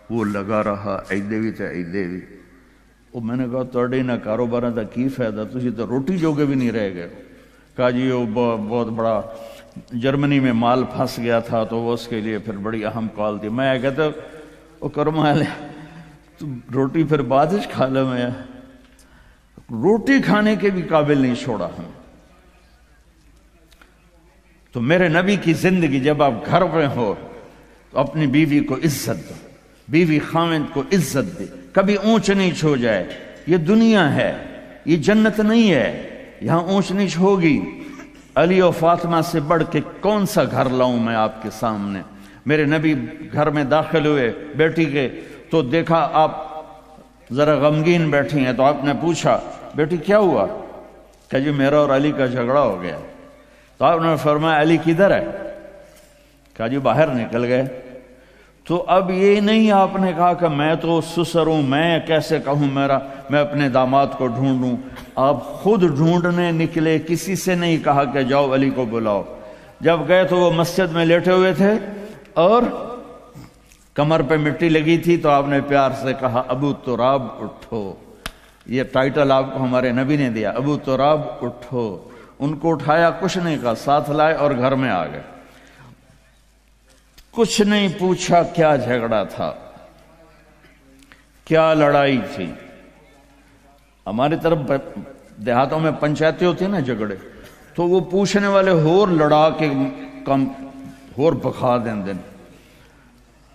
وہ لگا رہا، ایدے بھی تے ایدے بھی. وہ میں نے کہا تھوڑے نہ کاروبار دا کی فائدہ، تسی تو روٹی جوگے بھی نہیں رہ گئے. کہا جی وہ بہت بڑا جرمنی میں مال پھنس گیا تھا تو وہ اس کے لیے پھر بڑی اہم کال تھی. میں کہتا وہ کرما لے تو روٹی پھر بعد کھا لے. میں روٹی کھانے کے بھی قابل نہیں چھوڑا ہمیں۔ تو میرے نبی کی زندگی، جب آپ گھر میں ہو تو اپنی بیوی کو عزت دو، بیوی خاوند کو عزت دے، کبھی اونچ نیچ ہو جائے۔ یہ دنیا ہے، یہ جنت نہیں ہے، یہاں اونچ نیچ ہوگی۔ علی و فاطمہ سے بڑھ کے کون سا گھر لاؤں میں آپ کے سامنے؟ میرے نبی گھر میں داخل ہوئے بیٹی کے، تو دیکھا آپ ذرا غمگین بیٹھی ہیں، تو آپ نے پوچھا بیٹی کیا ہوا؟ کہ جی میرا اور علی کا جھگڑا ہو گیا۔ تو آپ نے فرمایا علی کدھر ہے؟ کہا جی باہر نکل گئے۔ تو اب یہ نہیں آپ نے کہا کہ میں تو سسر ہوں، میں کیسے کہوں میں اپنے داماد کو ڈھونڈوں۔ آپ خود ڈھونڈنے نکلے، کسی سے نہیں کہا کہ جاؤ علی کو بلاؤ۔ جب گئے تو وہ مسجد میں لیٹے ہوئے تھے اور کمر پہ مٹی لگی تھی، تو آپ نے پیار سے کہا ابو تراب اٹھو۔ یہ ٹائٹل آپ کو ہمارے نبی نے دیا، ابو تراب اٹھو۔ ان کو اٹھایا، کچھ نہیں کہا، ساتھ لائے اور گھر میں آ گئے۔ کچھ نہیں پوچھا کیا جھگڑا تھا، کیا لڑائی تھی۔ ہماری طرف دیہاتوں میں پنچایتیں ہوتی ہیں نا جھگڑے، تو وہ پوچھنے والے ہور لڑا کے کم ہور بکھا دیں۔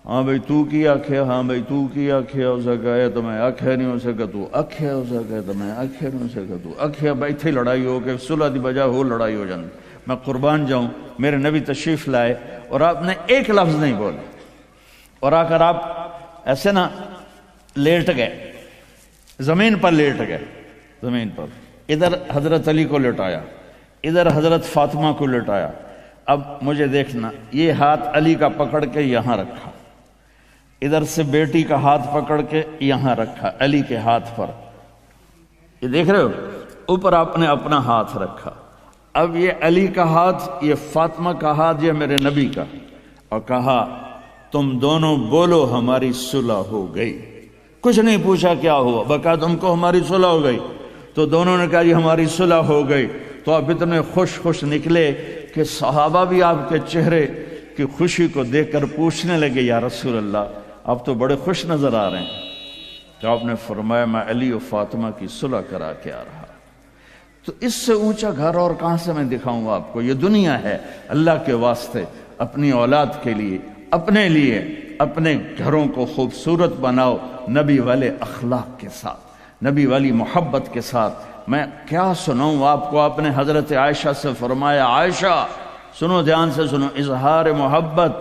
ہاں بھئی تو کی آکھیا، ہاں بھئی تو کی آکھیا، اسے کہے تو میں آکھیا نہیں، اسے کہا تو آکھیا، اسے کہے تو میں آکھیا نہیں، اسے کہا تو آکھیا۔ بھئی تھی لڑائی ہو کے صلح دی بجائے ہو لڑائی ہو جاندی۔ میں قربان جاؤں، میرے نبی تشریف لائے اور آپ نے ایک لفظ نہیں بولے، اور آ کر آپ ایسے نا لیٹ گئے، زمین پر لیٹ گئے، زمین پر۔ ادھر حضرت علی کو لٹایا، ادھر حضرت فاطمہ کو لٹایا۔ اب مجھے دیکھنا، یہ ہاتھ علی کا پکڑ کے یہاں رکھا، ادھر سے بیٹی کا ہاتھ پکڑ کے یہاں رکھا علی کے ہاتھ پر، یہ دیکھ رہے ہو، اوپر آپ نے اپنا ہاتھ رکھا۔ اب یہ علی کا ہاتھ، یہ فاطمہ کا ہاتھ، یہ میرے نبی کا، اور کہا تم دونوں بولو ہماری صلح ہو گئی۔ کچھ نہیں پوچھا کیا ہوا، بکا تم کو ہماری صلح ہو گئی۔ تو دونوں نے کہا جی ہماری صلح ہو گئی۔ تو آپ اتنے خوش نکلے کہ صحابہ بھی آپ کے چہرے کی خوشی کو دیکھ کر پوچھنے لگے یا رسول اللہ آپ تو بڑے خوش نظر آ رہے ہیں۔ تو آپ نے فرمایا میں علی و فاطمہ کی صلح کرا کے آ رہا۔ تو اس سے اونچا گھر اور کہاں سے میں دکھاؤں گا آپ کو؟ یہ دنیا ہے، اللہ کے واسطے اپنی اولاد کے لیے، اپنے لیے، اپنے گھروں کو خوبصورت بناؤ نبی والے اخلاق کے ساتھ، نبی والی محبت کے ساتھ۔ میں کیا سناؤں آپ کو؟ آپ نے حضرت عائشہ سے فرمایا عائشہ سنو، دھیان سے سنو، اظہار محبت،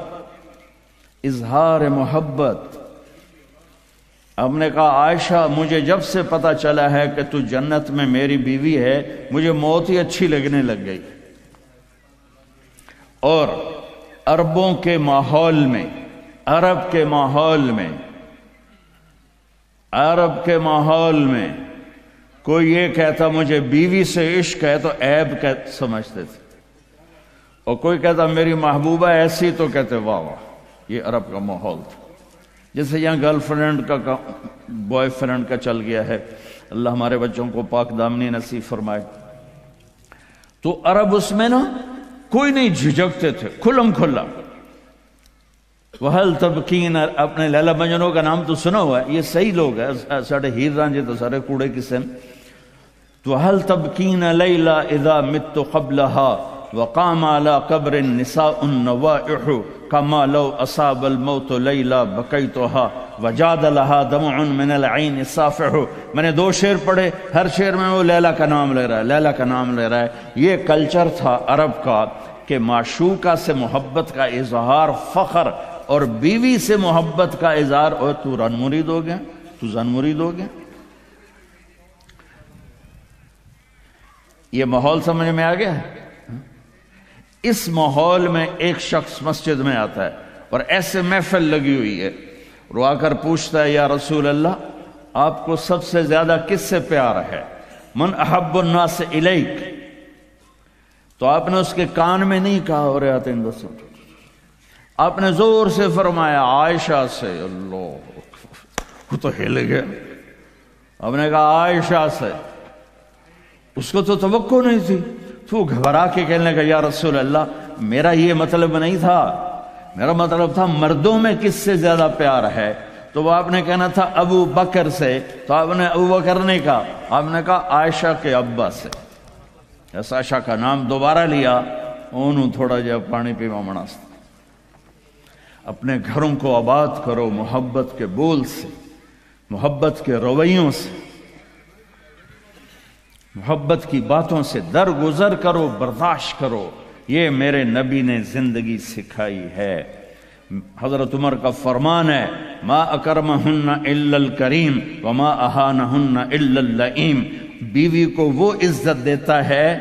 اظہار محبت۔ ہم نے کہا عائشہ مجھے جب سے پتا چلا ہے کہ تو جنت میں میری بیوی ہے، مجھے موت ہی اچھی لگنے لگ گئی۔ اور عربوں کے ماحول میں، عرب کے ماحول میں کوئی یہ کہتا مجھے بیوی سے عشق ہے تو عیب سمجھتے تھے، اور کوئی کہتا میری محبوبہ ایسی تو کہتے واہ واہ۔ یہ عرب کا ماحول تھا، جیسے یہاں گرل فرینڈ کا بوائے فرینڈ کا چل گیا ہے۔ اللہ ہمارے بچوں کو پاک دامنی نصیب فرمائے۔ تو عرب اس میں نا کوئی نہیں جھجکتے تھے، کھلم کھلا۔ وَهَلْ تَبْكِينَ، اپنے لیلا مجنوں کا نام تو سنا ہوا ہے، یہ صحیح لوگ ہیں، ساڑھے ہیر رانجے تو سارے کوڑے کسے ہیں۔ تو وَهَلْ تَبْكِينَ لَيْلَا إِذَا مِتُّ قَبْلَهَا وقام على قبر النساء النوائح كما لو أصاب الموت ليلى بكيتها وجاد لها دمع من العين صافح۔ میں نے 2 شعر پڑھے، ہر شعر میں وہ لیلا کا نام لے رہا ہے، لیلا کا نام لے رہا ہے۔ یہ کلچر تھا عرب کا کہ معشوقہ سے محبت کا اظہار فخر، اور بیوی سے محبت کا اظہار اور تو رن مرید ہو گیا، تو زن مرید ہو گیا۔ یہ ماحول سمجھ میں آ گیا؟ اس ماحول میں ایک شخص مسجد میں آتا ہے اور ایسے محفل لگی ہوئی ہے، اور آ کر پوچھتا ہے یا رسول اللہ آپ کو سب سے زیادہ کس سے پیار ہے؟ من احب الناس الیک۔ تو آپ نے اس کے کان میں نہیں کہا اور آتے ہیں دسو، آپ نے زور سے فرمایا عائشہ سے۔ اللہ، وہ تو ہل گیا۔ آپ نے کہا عائشہ سے، اس کو تو توقع نہیں تھی۔ تو گھبرا کے کہنے لگا یا رسول اللہ میرا یہ مطلب نہیں تھا، میرا مطلب تھا مردوں میں کس سے زیادہ پیار ہے؟ تو وہ آپ نے کہنا تھا ابو بکر سے، تو آپ نے ابو بکر نہیں کہا، آپ نے کہا عائشہ کے ابا سے۔ اس عائشہ کا نام دوبارہ لیا، انہوں تھوڑا جا پانی پیوا مناسب۔ اپنے گھروں کو آباد کرو محبت کے بول سے، محبت کے رویوں سے، محبت کی باتوں سے درگزر کرو، برداشت کرو۔ یہ میرے نبی نے زندگی سکھائی ہے۔ حضرت عمر کا فرمان ہے ما اکرمہن الا الکریم وما اہانہن الا اللئیم، بیوی کو وہ عزت دیتا ہے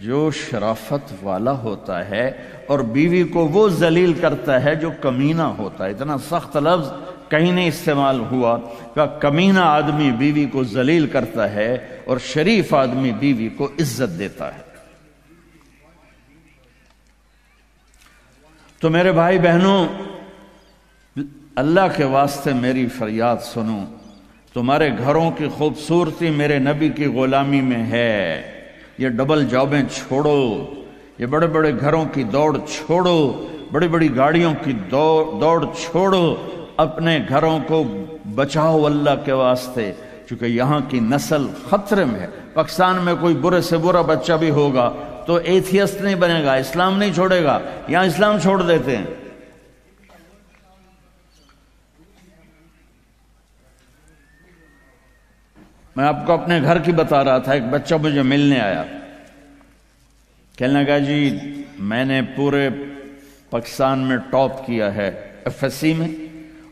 جو شرافت والا ہوتا ہے، اور بیوی کو وہ ذلیل کرتا ہے جو کمینہ ہوتا ہے۔ اتنا سخت لفظ کہیں نہیں استعمال ہوا کہ کمینہ آدمی بیوی کو ذلیل کرتا ہے اور شریف آدمی بیوی کو عزت دیتا ہے۔ تو میرے بھائی بہنوں، اللہ کے واسطے میری فریاد سنو، تمہارے گھروں کی خوبصورتی میرے نبی کی غلامی میں ہے۔ یہ ڈبل جابیں چھوڑو، یہ بڑے بڑے گھروں کی دوڑ چھوڑو، بڑی بڑی گاڑیوں کی دوڑ چھوڑو، اپنے گھروں کو بچاؤ اللہ کے واسطے، چونکہ یہاں کی نسل خطرے میں ہے۔ پاکستان میں کوئی برے سے برا بچہ بھی ہوگا تو ایتھیسٹ نہیں بنے گا، اسلام نہیں چھوڑے گا، یہاں اسلام چھوڑ دیتے ہیں۔ میں آپ کو اپنے گھر کی بتا رہا تھا، ایک بچہ مجھے ملنے آیا، کہنے لگا جی میں نے پورے پاکستان میں ٹاپ کیا ہے ایف ایس سی میں،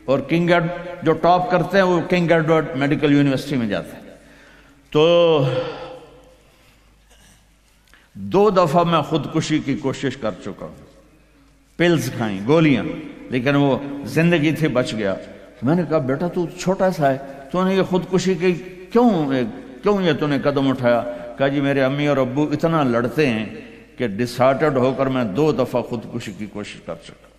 اور کنگ جو ٹاپ کرتے ہیں وہ کنگ ایڈورڈ میڈیکل یونیورسٹی میں جاتے ہیں۔ تو 2 دفعہ میں خودکشی کی کوشش کر چکا ہوں، پلز کھائیں، گولیاں، لیکن وہ زندگی تھی، بچ گیا۔ میں نے کہا بیٹا تو چھوٹا سا ہے، تو نے یہ خودکشی کی کیوں یہ تو نے قدم اٹھایا؟ کہا جی میرے امی اور ابو اتنا لڑتے ہیں کہ ڈسہارٹڈ ہو کر میں 2 دفعہ خودکشی کی کوشش کر چکا۔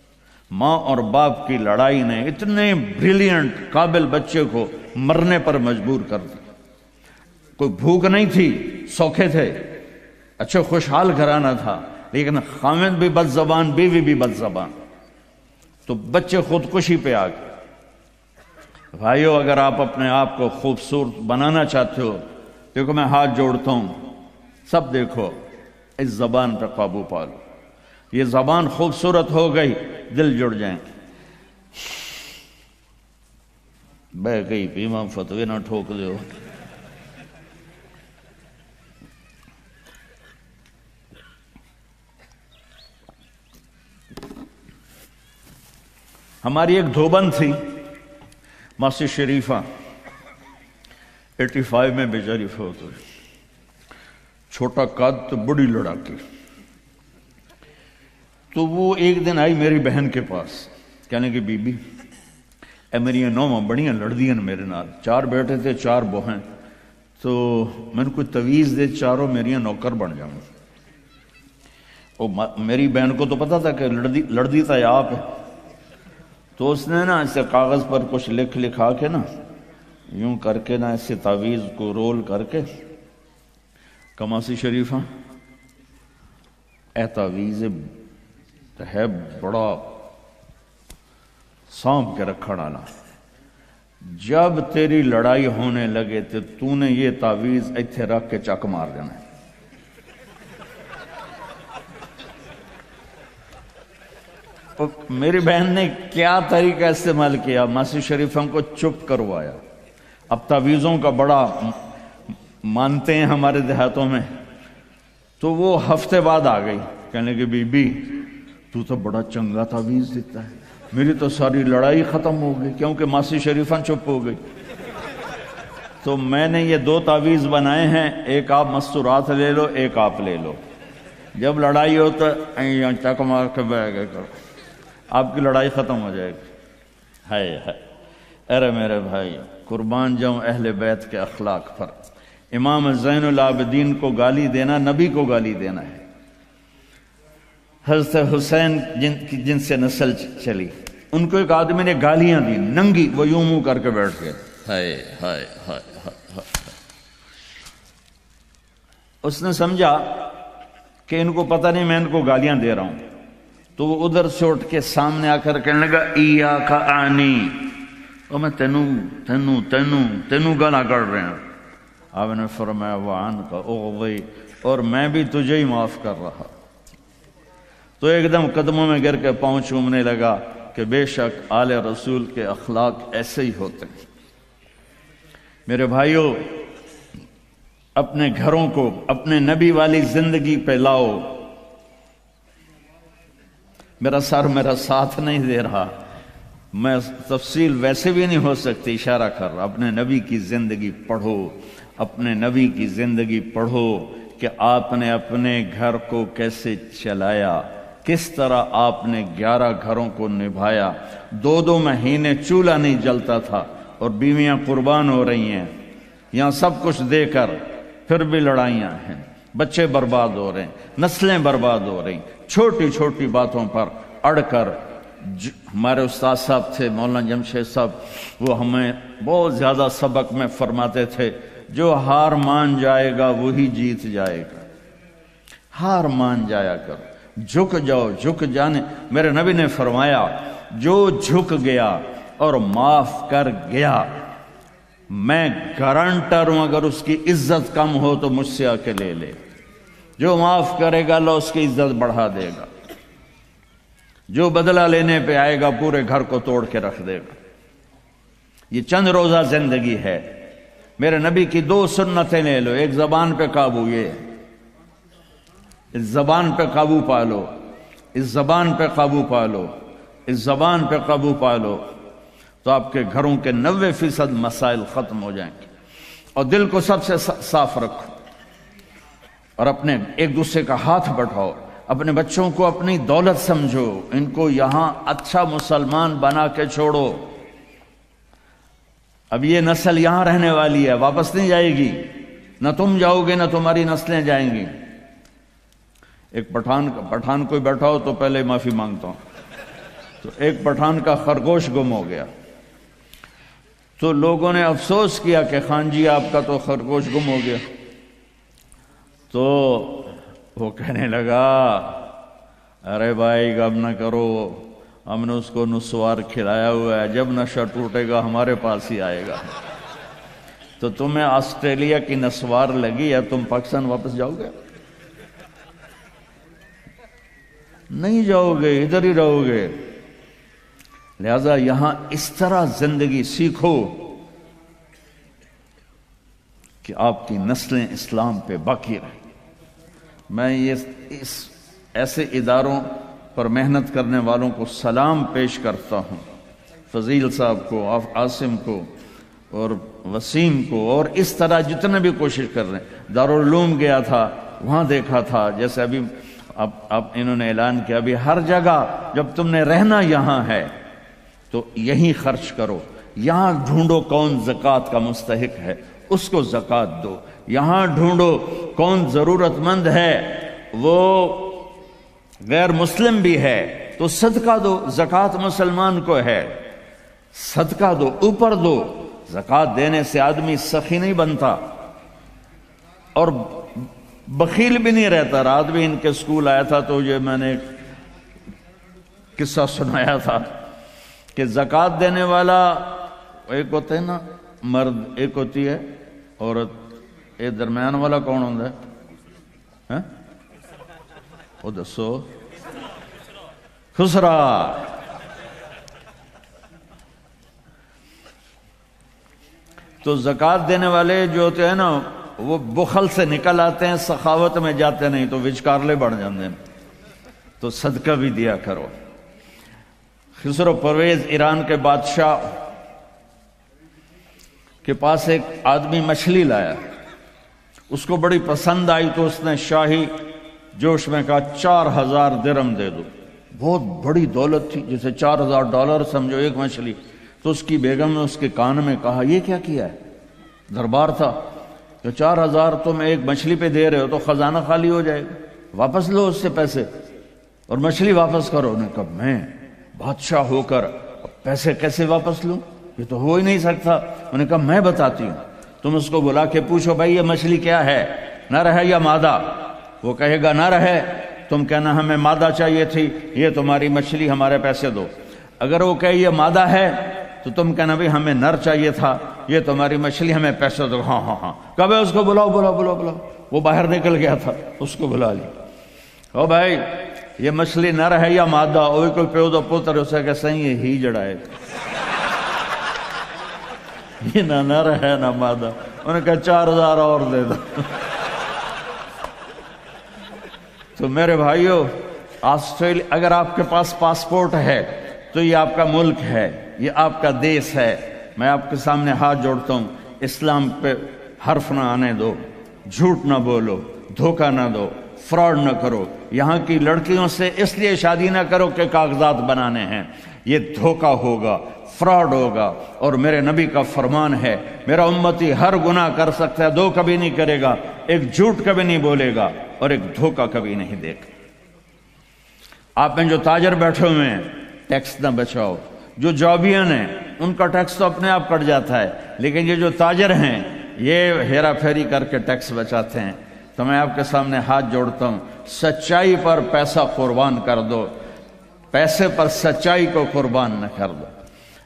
ماں اور باپ کی لڑائی نے اتنے بریلینٹ قابل بچے کو مرنے پر مجبور کر دیا۔ کوئی بھوک نہیں تھی، سوکھے تھے، اچھے خوشحال گھرانہ تھا، لیکن خامد بھی بد زبان، بیوی بھی بد زبان، تو بچے خودکشی پہ آ گئے۔ بھائیو، اگر آپ اپنے آپ کو خوبصورت بنانا چاہتے ہو، دیکھو میں ہاتھ جوڑتا ہوں، سب دیکھو، اس زبان پہ قابو پا لو۔ یہ زبان خوبصورت ہو گئی، دل جڑ جائیں۔ بہ گئی پیما فتوی نہ ٹھوک دو۔ ہماری ایک دھوبن تھی ماسی شریفہ، 85 میں بیچاری فوت ہوئی، چھوٹا قد تو بڑی لڑاکی۔ تو وہ ایک دن آئی میری بہن کے پاس، کہنے کہ بی بی اے میری نوواں بڑیاں لڑدیاں میرے نال، 4 بیٹے تھے 4 بہن، تو میں نے کوئی تویز دے، چاروں میری نوکر بن جاؤں۔ میری بہن کو تو پتا تھا کہ لڑدی تھا یا آپ ہے، تو اس نے نا اسے کاغذ پر کچھ لکھا کے نا یوں کر کے نا اسے تعویذ کو رول کر کے کماسی شریفہ اے تعویذ ہے بڑا سانپ کے رکھڑ آنا، جب تیری لڑائی ہونے لگے تو نے یہ تعویذ ایتھے رکھ کے چک مار دینا ہے۔ میری بہن نے کیا طریقہ استعمال کیا، ماسی شریفہ کو چپ کروایا۔ اب تعویذوں کا بڑا مانتے ہیں ہمارے دیہاتوں میں، تو وہ ہفتے بعد آ گئی، کہنے کہ بی بی تو تو بڑا چنگا تعویذ دیتا ہے، میری تو ساری لڑائی ختم ہو گئی، کیونکہ ماسی شریفہ چپ ہو گئی۔ تو میں نے یہ 2 تعویذ بنائے ہیں، ایک آپ مستورات لے لو، ایک آپ لے لو، جب لڑائی ہو تو چک مار کے بہ گئے کرو، آپ کی لڑائی ختم ہو جائے گی۔ ہائے ہائے، ارے میرے بھائی، قربان جاؤں اہل بیت کے اخلاق پر۔ امام زین العابدین کو گالی دینا نبی کو گالی دینا ہے۔ حضرت حسین جن سے نسل چلی، ان کو ایک آدمی نے گالیاں دی ننگی، وہ یوں منہ کر کے بیٹھ گئے۔ ہائے ہائے ہائے ہائے، اس نے سمجھا کہ ان کو پتہ نہیں میں ان کو گالیاں دے رہا ہوں، تو وہ ادھر سے اٹھ کے سامنے آ کر کہنے لگا ایاک عنی، اور میں تینوں گالا کر رہے ہیں. آپ نے فرمایا وعن کا اغوی، اور میں بھی تجھے ہی معاف کر رہا. تو ایک دم قدموں میں گر کے پاؤں چومنے لگا کہ بے شک آل رسول کے اخلاق ایسے ہی ہوتے ہیں. میرے بھائیوں، اپنے گھروں کو اپنے نبی والی زندگی پہ لاؤ. میرا سر میرا ساتھ نہیں دے رہا، میں تفصیل ویسے بھی نہیں ہو سکتی، اشارہ کر رہا. اپنے نبی کی زندگی پڑھو، اپنے نبی کی زندگی پڑھو کہ آپ نے اپنے گھر کو کیسے چلایا، کس طرح آپ نے 11 گھروں کو نبھایا. 2 مہینے چولہا نہیں جلتا تھا اور بیویاں قربان ہو رہی ہیں. یہاں سب کچھ دے کر پھر بھی لڑائیاں ہیں، بچے برباد ہو رہے ہیں، نسلیں برباد ہو رہی ہیں. چھوٹی چھوٹی باتوں پر اڑ کر. ہمارے استاد صاحب تھے مولانا جمشید صاحب، وہ ہمیں بہت زیادہ سبق میں فرماتے تھے جو ہار مان جائے گا وہی جیت جائے گا. ہار مان جایا کرو، جھک جاؤ. جھک جانے، میرے نبی نے فرمایا جو جھک گیا اور معاف کر گیا، میں گارنٹر ہوں اگر اس کی عزت کم ہو تو مجھ سے آ کے لے لے. جو معاف کرے گا اللہ اس کی عزت بڑھا دے گا. جو بدلہ لینے پہ آئے گا پورے گھر کو توڑ کے رکھ دے گا. یہ چند روزہ زندگی ہے. میرے نبی کی 2 سنتیں لے لو. ایک زبان پہ قابو، یہ اس زبان پہ قابو پا لو، اس زبان پہ قابو پا لو، اس زبان پہ قابو پا لو تو آپ کے گھروں کے 90% مسائل ختم ہو جائیں گے. اور دل کو سب سے صاف رکھو اور اپنے ایک دوسرے کا ہاتھ بٹھاؤ. اپنے بچوں کو اپنی دولت سمجھو، ان کو یہاں اچھا مسلمان بنا کے چھوڑو. اب یہ نسل یہاں رہنے والی ہے، واپس نہیں جائے گی. نہ تم جاؤ گے نہ تمہاری نسلیں جائیں گی. ایک پٹھان کوئی بیٹھا ہو تو پہلے معافی مانگتا ہوں. تو ایک پٹھان کا خرگوش گم ہو گیا تو لوگوں نے افسوس کیا کہ خان جی آپ کا تو خرگوش گم ہو گیا. تو وہ کہنے لگا ارے بھائی غم نہ کرو، ہم نے اس کو نسوار کھلایا ہوا ہے، جب نشہ ٹوٹے گا ہمارے پاس ہی آئے گا. تو تمہیں آسٹریلیا کی نسوار لگی ہے، تم پاکستان واپس جاؤ گے؟ نہیں جاؤ گے، ادھر ہی رہو گے. لہذا یہاں اس طرح زندگی سیکھو کہ آپ کی نسلیں اسلام پہ باقی رہیں. میں اس ایسے اداروں پر محنت کرنے والوں کو سلام پیش کرتا ہوں، فضیل صاحب کو، عاصم کو اور وسیم کو، اور اس طرح جتنے بھی کوشش کر رہے ہیں. دارالعلوم گیا تھا، وہاں دیکھا تھا جیسے ابھی اب انہوں نے اعلان کیا ابھی ہر جگہ جب تم نے رہنا یہاں ہے تو یہیں خرچ کرو. یہاں ڈھونڈو کون زکوٰۃ کا مستحق ہے، اس کو زکوٰۃ دو. یہاں ڈھونڈو کون ضرورت مند ہے، وہ غیر مسلم بھی ہے تو صدقہ دو. زکوٰۃ مسلمان کو ہے، صدقہ دو، اوپر دو. زکوٰۃ دینے سے آدمی سخی نہیں بنتا اور بخیل بھی نہیں رہتا. رات بھی ان کے اسکول آیا تھا تو یہ میں نے ایک قصہ سنایا تھا کہ زکوٰۃ دینے والا ایک ہوتا ہے نا مرد، ایک ہوتی ہے عورت، ایک درمیان والا کون ہوتا ہے؟ وہ دسو. خسرا. تو زکوٰۃ دینے والے جو ہوتے ہیں نا وہ بخل سے نکل آتے ہیں، سخاوت میں جاتے نہیں تو وچکارلے بڑھ جاتے ہیں. تو صدقہ بھی دیا کرو. خسرو پرویز ایران کے بادشاہ کے پاس ایک آدمی مچھلی لایا، اس کو بڑی پسند آئی تو اس نے شاہی جوش میں کہا 4000 درہم دے دو. بہت بڑی دولت تھی، جیسے $4000 سمجھو ایک مچھلی. تو اس کی بیگم نے اس کے کان میں کہا یہ کیا کیا ہے؟ دربار تھا کہ 4000 تم ایک مچھلی پہ دے رہے ہو تو خزانہ خالی ہو جائے گا، واپس لو اس سے پیسے اور مچھلی واپس کرو. انہوں نے کہا میں بادشاہ ہو کر پیسے کیسے واپس لوں، یہ تو ہو ہی نہیں سکتا. انہوں نے کہا میں بتاتی ہوں، تم اس کو بلا کے پوچھو بھائی یہ مچھلی کیا ہے، نر ہے یا مادہ؟ وہ کہے گا نر ہے، تم کہنا ہمیں مادہ چاہیے تھی، یہ تمہاری مچھلی، ہمارے پیسے دو. اگر وہ کہے یہ مادہ ہے تو تم کہنا بھائی ہمیں نر چاہیے تھا، یہ تمہاری مچھلی ہمیں پیسے دو، ہاں ہاں ہاں، کب ہے اس کو بلاؤ بلاؤ بلاؤ بلاؤ، وہ باہر نکل گیا تھا، اس کو بلا لی، او بھائی یہ مچھلی نر ہے یا مادہ؟ وہ کوئی پیو دا پتر اسے کہ صحیح ہے ہی جڑا ہے، یہ نہ نر ہے نہ مادہ، انہوں نے کہا 4000 اور دے دو۔ تو میرے بھائیو، آسٹریلیا، اگر آپ کے پاس پاسپورٹ ہے تو یہ آپ کا ملک ہے، یہ آپ کا دیش ہے۔ میں آپ کے سامنے ہاتھ جوڑتا ہوں، اسلام پہ حرف نہ آنے دو، جھوٹ نہ بولو، دھوکہ نہ دو، فراڈ نہ کرو۔ یہاں کی لڑکیوں سے اس لیے شادی نہ کرو کہ کاغذات بنانے ہیں، یہ دھوکہ ہوگا، فراڈ ہوگا۔ اور میرے نبی کا فرمان ہے، میرا امتی ہر گناہ کر سکتا ہے، دو کبھی نہیں کرے گا، ایک جھوٹ کبھی نہیں بولے گا اور ایک دھوکہ کبھی نہیں دے گا۔ آپ میں جو تاجر بیٹھے ہوئے ہیں، ٹیکس نہ بچاؤ۔ جو جابین ہیں ان کا ٹیکس تو اپنے آپ کٹ جاتا ہے، لیکن یہ جو تاجر ہیں یہ ہیرا پھیری کر کے ٹیکس بچاتے ہیں۔ تو میں آپ کے سامنے ہاتھ جوڑتا ہوں، سچائی پر پیسہ قربان کر دو، پیسے پر سچائی کو قربان نہ کر دو۔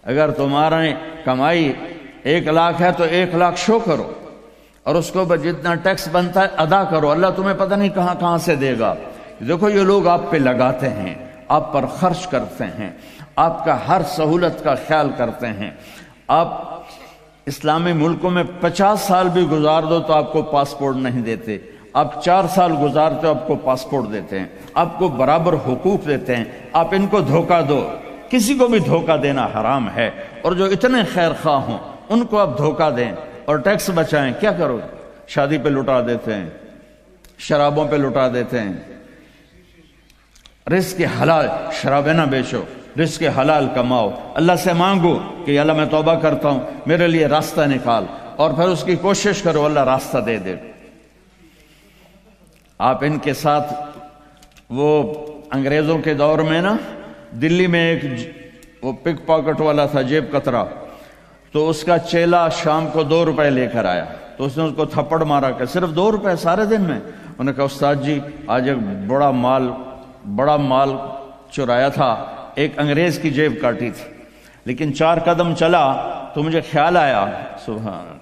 اگر تمہاری کمائی 1 لاکھ ہے تو 1 لاکھ شو کرو، اور اس کو جتنا ٹیکس بنتا ہے ادا کرو، اللہ تمہیں پتہ نہیں کہاں کہاں سے دے گا۔ دیکھو یہ لوگ آپ پہ لگاتے ہیں، آپ پر خرچ کرتے ہیں، آپ کا ہر سہولت کا خیال کرتے ہیں۔ آپ اسلامی ملکوں میں 50 سال بھی گزار دو تو آپ کو پاسپورٹ نہیں دیتے، آپ 4 سال گزارتے ہو آپ کو پاسپورٹ دیتے ہیں، آپ کو برابر حقوق دیتے ہیں۔ آپ ان کو دھوکہ دو، کسی کو بھی دھوکہ دینا حرام ہے، اور جو اتنے خیر خواہ ہوں ان کو آپ دھوکہ دیں اور ٹیکس بچائیں۔ کیا کرو؟ شادی پہ لٹا دیتے ہیں، شرابوں پہ لٹا دیتے ہیں۔ رزق حلال، شرابیں نہ بیچو، رزق حلال کماؤ، اللہ سے مانگو کہ اللہ میں توبہ کرتا ہوں، میرے لیے راستہ نکال، اور پھر اس کی کوشش کرو، اللہ راستہ دے دے۔ آپ ان کے ساتھ، وہ انگریزوں کے دور میں نا دلی میں ایک وہ پک پاکٹ والا تھا، جیب کترا، تو اس کا چیلا شام کو 2 روپے لے کر آیا، تو اس نے اس کو تھپڑ مارا کہ صرف 2 روپے سارے دن میں؟ انہوں نے کہا استاد جی آج ایک بڑا مال چرایا تھا، ایک انگریز کی جیب کاٹی تھی، لیکن 4 قدم چلا تو مجھے خیال آیا سبحان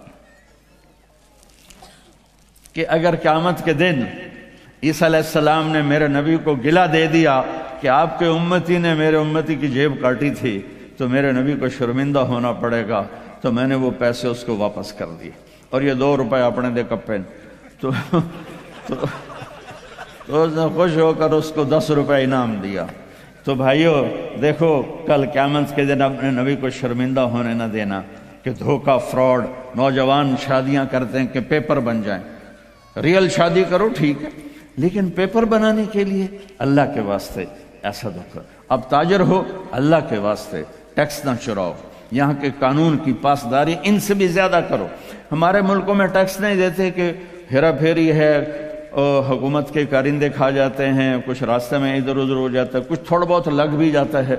کہ اگر قیامت کے دن عیسیٰ علیہ السلام نے میرے نبی کو گلہ دے دیا کہ آپ کے امتی نے میرے امتی کی جیب کاٹی تھی تو میرے نبی کو شرمندہ ہونا پڑے گا، تو میں نے وہ پیسے اس کو واپس کر دیے، اور یہ 2 روپے اپنے دے کپے، تو اس نے خوش ہو کر اس کو 10 روپے انعام دیا۔ تو بھائیو دیکھو، کل قیامت کے دن اپنے نبی کو شرمندہ ہونے نہ دینا کہ دھوکہ، فراڈ۔ نوجوان شادیاں کرتے ہیں کہ پیپر بن جائیں، ریئل شادی کرو ٹھیک ہے، لیکن پیپر بنانے کے لیے اللہ کے واسطے ایسا دھوکہ۔ اب تاجر ہو، اللہ کے واسطے ٹیکس نہ چراؤ، یہاں کے قانون کی پاسداری ان سے بھی زیادہ کرو۔ ہمارے ملکوں میں ٹیکس نہیں دیتے کہ ہیرا پھیری ہے، حکومت کے کارندے کھا جاتے ہیں، کچھ راستے میں ادھر ادھر ہو جاتا ہے، کچھ تھوڑا بہت لگ بھی جاتا ہے،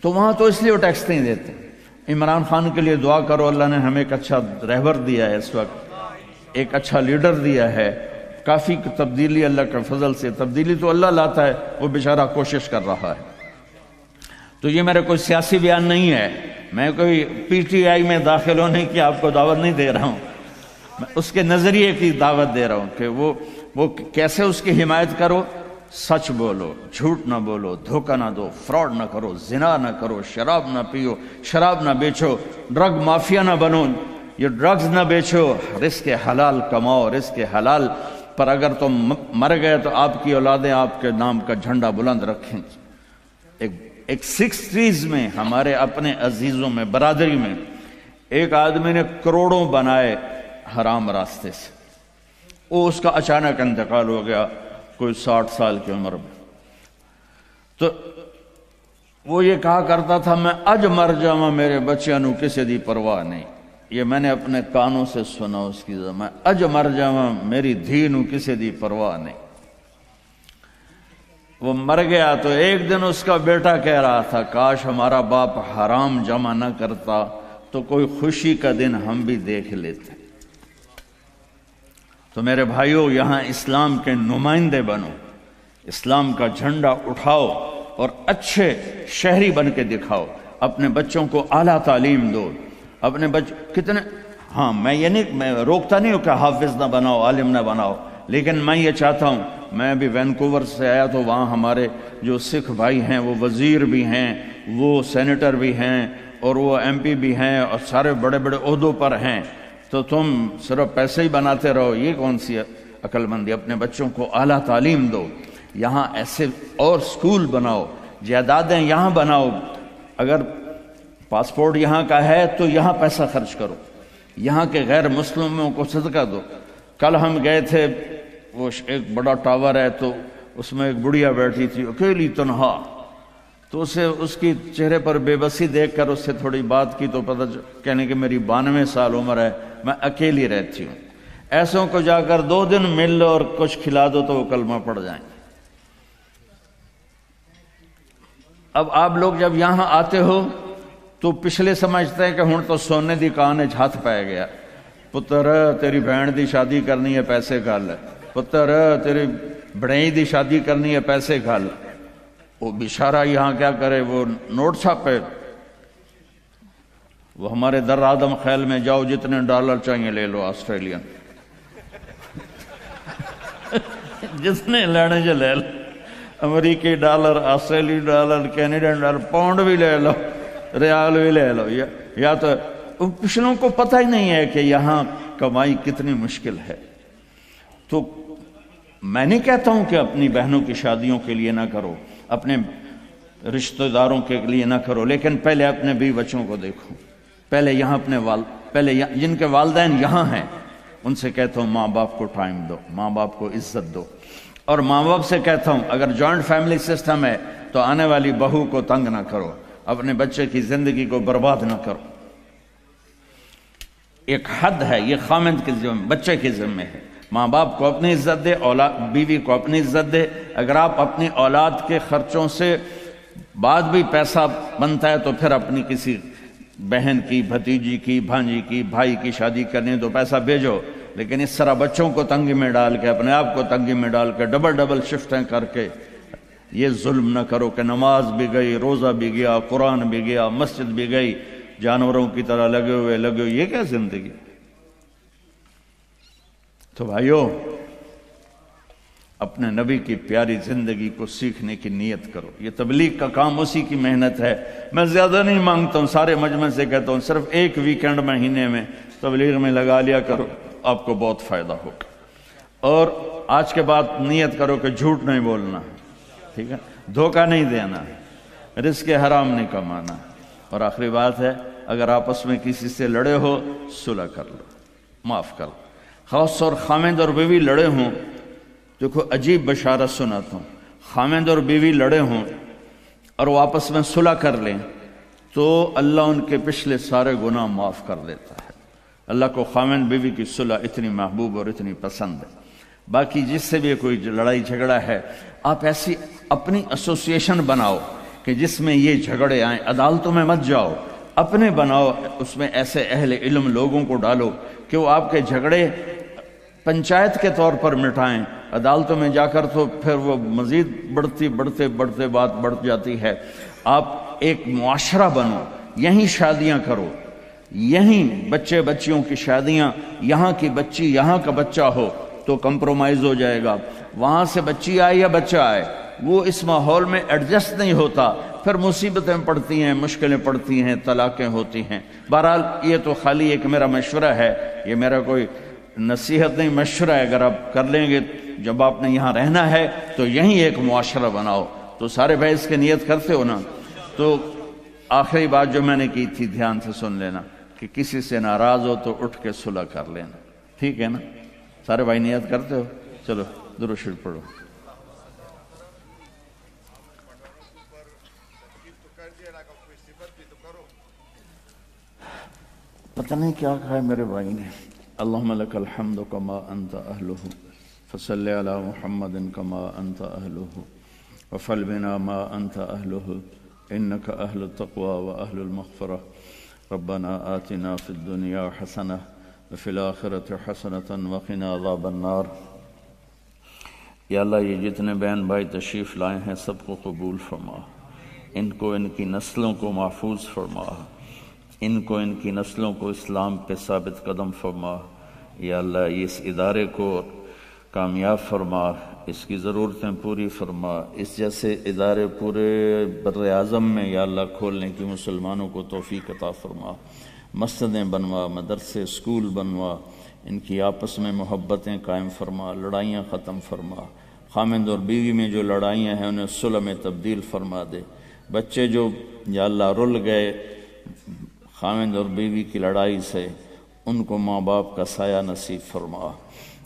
تو وہاں تو اس لیے وہ ٹیکس نہیں دیتے۔ عمران خان کے لیے دعا کرو، اللہ نے ہمیں ایک اچھا رہبر دیا ہے، اس وقت ایک اچھا لیڈر دیا ہے، کافی تبدیلی اللہ کے فضل سے، تبدیلی تو اللہ لاتا ہے، وہ بیچارہ کوشش کر رہا ہے۔ تو یہ میرا کوئی سیاسی بیان نہیں ہے، میں کوئی پی ٹی آئی میں داخل ہونے کی آپ کو دعوت نہیں دے رہا ہوں، میں اس کے نظریے کی دعوت دے رہا ہوں کہ وہ کیسے اس کی حمایت کرو۔ سچ بولو، جھوٹ نہ بولو، دھوکہ نہ دو، فراڈ نہ کرو، زنا نہ کرو، شراب نہ پیو، شراب نہ بیچو، ڈرگ مافیا نہ بنو، یہ ڈرگز نہ بیچو، رزق حلال کماؤ، رزق حلال پر اگر تم مر گئے تو آپ کی اولادیں آپ کے نام کا جھنڈا بلند رکھیں۔ ایک 60s میں ہمارے اپنے عزیزوں میں، برادری میں، ایک آدمی نے کروڑوں بنائے حرام راستے سے، وہ اس کا اچانک انتقال ہو گیا کوئی 60 سال کی عمر میں۔ تو وہ یہ کہا کرتا تھا میں اج مر جاواں میرے بچیاں نو کسی دی پرواہ نہیں، یہ میں نے اپنے کانوں سے سنا اس کی میں اج مر جاواں میری دھی نو کسی دی پرواہ نہیں۔ وہ مر گیا تو ایک دن اس کا بیٹا کہہ رہا تھا کاش ہمارا باپ حرام جمع نہ کرتا تو کوئی خوشی کا دن ہم بھی دیکھ لیتے۔ تو میرے بھائیوں، یہاں اسلام کے نمائندے بنو، اسلام کا جھنڈا اٹھاؤ اور اچھے شہری بن کے دکھاؤ۔ اپنے بچوں کو اعلیٰ تعلیم دو، اپنے کتنے، ہاں میں یہ نہیں، میں روکتا نہیں ہوں کہ حافظ نہ بناؤ، عالم نہ بناؤ، لیکن میں یہ چاہتا ہوں، میں ابھی وینکوور سے آیا تو وہاں ہمارے جو سکھ بھائی ہیں وہ وزیر بھی ہیں، وہ سینیٹر بھی ہیں، اور وہ ایم پی بھی ہیں، اور سارے بڑے بڑے عہدوں پر ہیں، تو تم صرف پیسے ہی بناتے رہو، یہ کون سی عقل مندی؟ اپنے بچوں کو اعلیٰ تعلیم دو، یہاں ایسے اور سکول بناؤ، جائیدادیں یہاں بناؤ، اگر پاسپورٹ یہاں کا ہے تو یہاں پیسہ خرچ کرو، یہاں کے غیر مسلموں کو صدقہ دو۔ کل ہم گئے تھے، وہ ایک بڑا ٹاور ہے، تو اس میں ایک بڑھیا بیٹھی تھی اکیلی تنہا، تو اسے اس کی چہرے پر بے بسی دیکھ کر اس سے تھوڑی بات کی تو پتہ کہنے کہ میری 92 سال عمر ہے، میں اکیلی رہتی ہوں۔ ایسوں کو جا کر 2 دن مل لو اور کچھ کھلا دو تو وہ کلمہ پڑ جائیں۔ اب آپ لوگ جب یہاں آتے ہو تو پچھلے سمجھتے ہیں کہ ہن تو سونے دی کان وچ ہاتھ پائے گیا، پتر تیری بہن دی شادی کرنی ہے پیسے گھل، پتر تیری بڑائی دی شادی کرنی ہے پیسے گھل۔ وہ بیچارہ یہاں کیا کرے، وہ نوٹ چھاپے، وہ ہمارے در آدم خیل میں جاؤ، جتنے ڈالر چاہیے لے لو آسٹریلین، جتنے لینے جو لے لو، امریکی ڈالر، آسٹریلی ڈالر، کینیڈین ڈالر، پاؤنڈ بھی لے لو، ریال بھی لے لو، یا تو پچھلوں کو پتہ ہی نہیں ہے کہ یہاں کمائی کتنی مشکل ہے۔ تو میں نہیں کہتا ہوں کہ اپنی بہنوں کی شادیوں کے لیے نہ کرو، اپنے رشتہ داروں کے لیے نہ کرو، لیکن پہلے اپنے بیوی بچوں کو دیکھو، پہلے یہاں اپنے پہلے جن کے والدین یہاں ہیں ان سے کہتا ہوں ماں باپ کو ٹائم دو، ماں باپ کو عزت دو، اور ماں باپ سے کہتا ہوں اگر جوائنٹ فیملی سسٹم ہے تو آنے والی بہو کو تنگ نہ کرو، اپنے بچے کی زندگی کو برباد نہ کرو۔ ایک حد ہے، یہ خامند کے ذمہ، بچے کے ذمہ ہے۔ ماں باپ کو اپنی عزت دے، بیوی کو اپنی عزت دے۔ اگر آپ اپنی اولاد کے خرچوں سے بعد بھی پیسہ بنتا ہے تو پھر اپنی کسی بہن کی، بھتیجی کی، بھانجی کی، بھائی کی شادی کرنی تو پیسہ بھیجو، لیکن اس طرح بچوں کو تنگی میں ڈال کے، اپنے آپ کو تنگی میں ڈال کے، ڈبل شفٹیں کر کے یہ ظلم نہ کرو کہ نماز بھی گئی، روزہ بھی گیا، قرآن بھی گیا، مسجد بھی گئی، جانوروں کی طرح لگے ہوئے، یہ کیا زندگی؟ تو بھائیو، اپنے نبی کی پیاری زندگی کو سیکھنے کی نیت کرو۔ یہ تبلیغ کا کام اسی کی محنت ہے۔ میں زیادہ نہیں مانگتا ہوں، سارے مجمع سے کہتا ہوں صرف ایک ویکنڈ مہینے میں تبلیغ میں لگا لیا کرو، آپ کو بہت فائدہ ہوگا۔ اور آج کے بعد نیت کرو کہ جھوٹ نہیں بولنا، ٹھیک ہے، دھوکہ نہیں دینا، رزق حرام نہیں کمانا۔ اور آخری بات ہے، اگر آپس میں کسی سے لڑے ہو صلح کر لو، معاف کر لو۔ خاص طور خامند اور بیوی لڑے ہوں، دیکھو عجیب بشارت سناتا ہوں، خامند اور بیوی لڑے ہوں اور وہ آپس میں صلح کر لیں تو اللہ ان کے پچھلے سارے گناہ معاف کر دیتا ہے۔ اللہ کو خامند بیوی کی صلح اتنی محبوب اور اتنی پسند ہے۔ باقی جس سے بھی کوئی لڑائی جھگڑا ہے، آپ ایسی اپنی ایسوسیشن بناؤ کہ جس میں یہ جھگڑے آئیں، عدالتوں میں مت جاؤ، اپنے بناؤ، اس میں ایسے اہل علم لوگوں کو ڈالو کہ وہ آپ کے جھگڑے پنچایت کے طور پر مٹائیں۔ عدالتوں میں جا کر تو پھر وہ مزید بڑھتے بات بڑھ جاتی ہے۔ آپ ایک معاشرہ بنو، یہیں شادیاں کرو، یہیں بچے بچیوں کی شادیاں، یہاں کی بچی یہاں کا بچہ ہو تو کمپرومائز ہو جائے گا۔ وہاں سے بچی آئے یا بچہ آئے، وہ اس ماحول میں ایڈجسٹ نہیں ہوتا، پھر مصیبتیں پڑتی ہیں، مشکلیں پڑتی ہیں، طلاقیں ہوتی ہیں۔ بہرحال یہ تو خالی ایک میرا مشورہ ہے، یہ میرا کوئی نصیحت نہیں، مشورہ ہے۔ اگر آپ کر لیں گے، جب آپ نے یہاں رہنا ہے تو یہیں ایک معاشرہ بناؤ۔ تو سارے بھائی اس کی نیت کرتے ہو نا؟ تو آخری بات جو میں نے کی تھی دھیان سے سن لینا کہ کسی سے ناراض ہو تو اٹھ کے صلح کر لینا، ٹھیک ہے نا؟ سارے بھائی نیت کرتے ہو؟ چلو درود شریف پڑھو۔ پتہ نہیں کیا کہا ہے میرے بھائی نے۔ اللہم لک الحمد کما انت اہلہ فصلی علی محمد کما انت اہلہ وفعل بنا ما انت اہلہ انک اہل التقوی و اہل المغفرہ ربنا آتنا فی الدنیا حسنہ وفی الآخرۃ حسنۃ وقنا عذاب النار۔ یا اللہ، یہ جتنے بہن بھائی تشریف لائے ہیں سب کو قبول فرما، ان کو ان کی نسلوں کو محفوظ فرما، ان کو ان کی نسلوں کو اسلام پہ ثابت قدم فرما۔ یا اللہ اس ادارے کو کامیاب فرما، اس کی ضرورتیں پوری فرما، اس جیسے ادارے پورے بر اعظم میں یا اللہ کھولنے کی مسلمانوں کو توفیق عطا فرما۔ مسجدیں بنوا، مدرسے، اسکول بنوا، ان کی آپس میں محبتیں قائم فرما، لڑائیاں ختم فرما۔ خامند اور بیوی میں جو لڑائیاں ہیں انہیں صلح میں تبدیل فرما دے۔ بچے جو یا اللہ رل گئے خامند اور بیوی کی لڑائی سے، ان کو ماں باپ کا سایہ نصیب فرما۔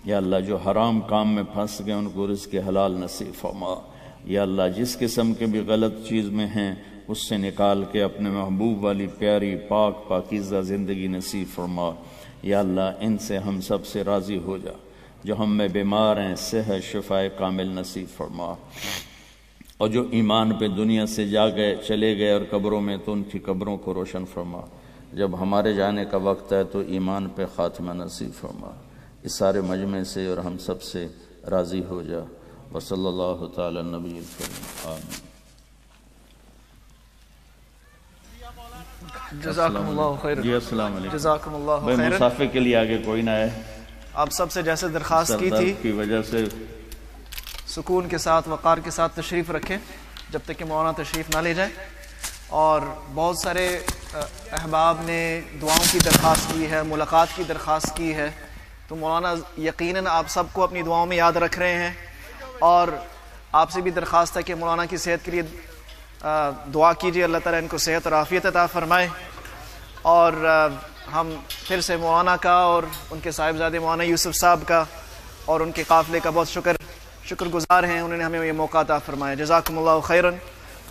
یا اللہ جو حرام کام میں پھنس گئے ان کو رزق حلال نصیب فرما۔ یا اللہ جس قسم کے بھی غلط چیز میں ہیں اس سے نکال کے اپنے محبوب والی پیاری پاک پاکیزہ زندگی نصیب فرما۔ یا اللہ ان سے ہم سب سے راضی ہو جا، جو ہم میں بیمار ہیں صحت شفائے کامل نصیب فرما، اور جو ایمان پہ دنیا سے جا گئے چلے گئے اور قبروں میں تو ان کی قبروں کو روشن فرما۔ جب ہمارے جانے کا وقت ہے تو ایمان پہ خاتمہ نصیب فرما۔ اس سارے مجمع سے اور ہم سب سے راضی ہو جا۔ وصلی اللہ تعالی نبی الکریم آمین۔ جزاکم اللہ خیر۔ جی السلام علیکم۔ جزاکم اللہ بھائی خیر۔ مسافر کے لیے آگے کوئی نہ ہے، آپ سب سے جیسے درخواست کی سردرد تھی کی وجہ سے سکون کے ساتھ وقار کے ساتھ تشریف رکھیں جب تک کہ مولانا تشریف نہ لے جائے۔ اور بہت سارے احباب نے دعاؤں کی درخواست کی ہے، ملاقات کی درخواست کی ہے، تو مولانا یقیناً آپ سب کو اپنی دعاؤں میں یاد رکھ رہے ہیں، اور آپ سے بھی درخواست ہے کہ مولانا کی صحت کے لیے دعا کیجیے، اللہ تعالیٰ ان کو صحت اور عافیت عطا فرمائے۔ اور ہم پھر سے مولانا کا اور ان کے صاحبزادے مولانا یوسف صاحب کا اور ان کے قافلے کا بہت شکر گزار ہیں، انہوں نے ہمیں یہ موقع عطا فرمایا۔ جزاکم اللہ خیراً،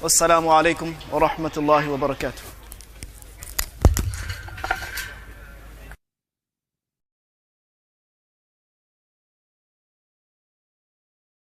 والسلام علیکم ورحمۃ اللہ وبرکاتہ۔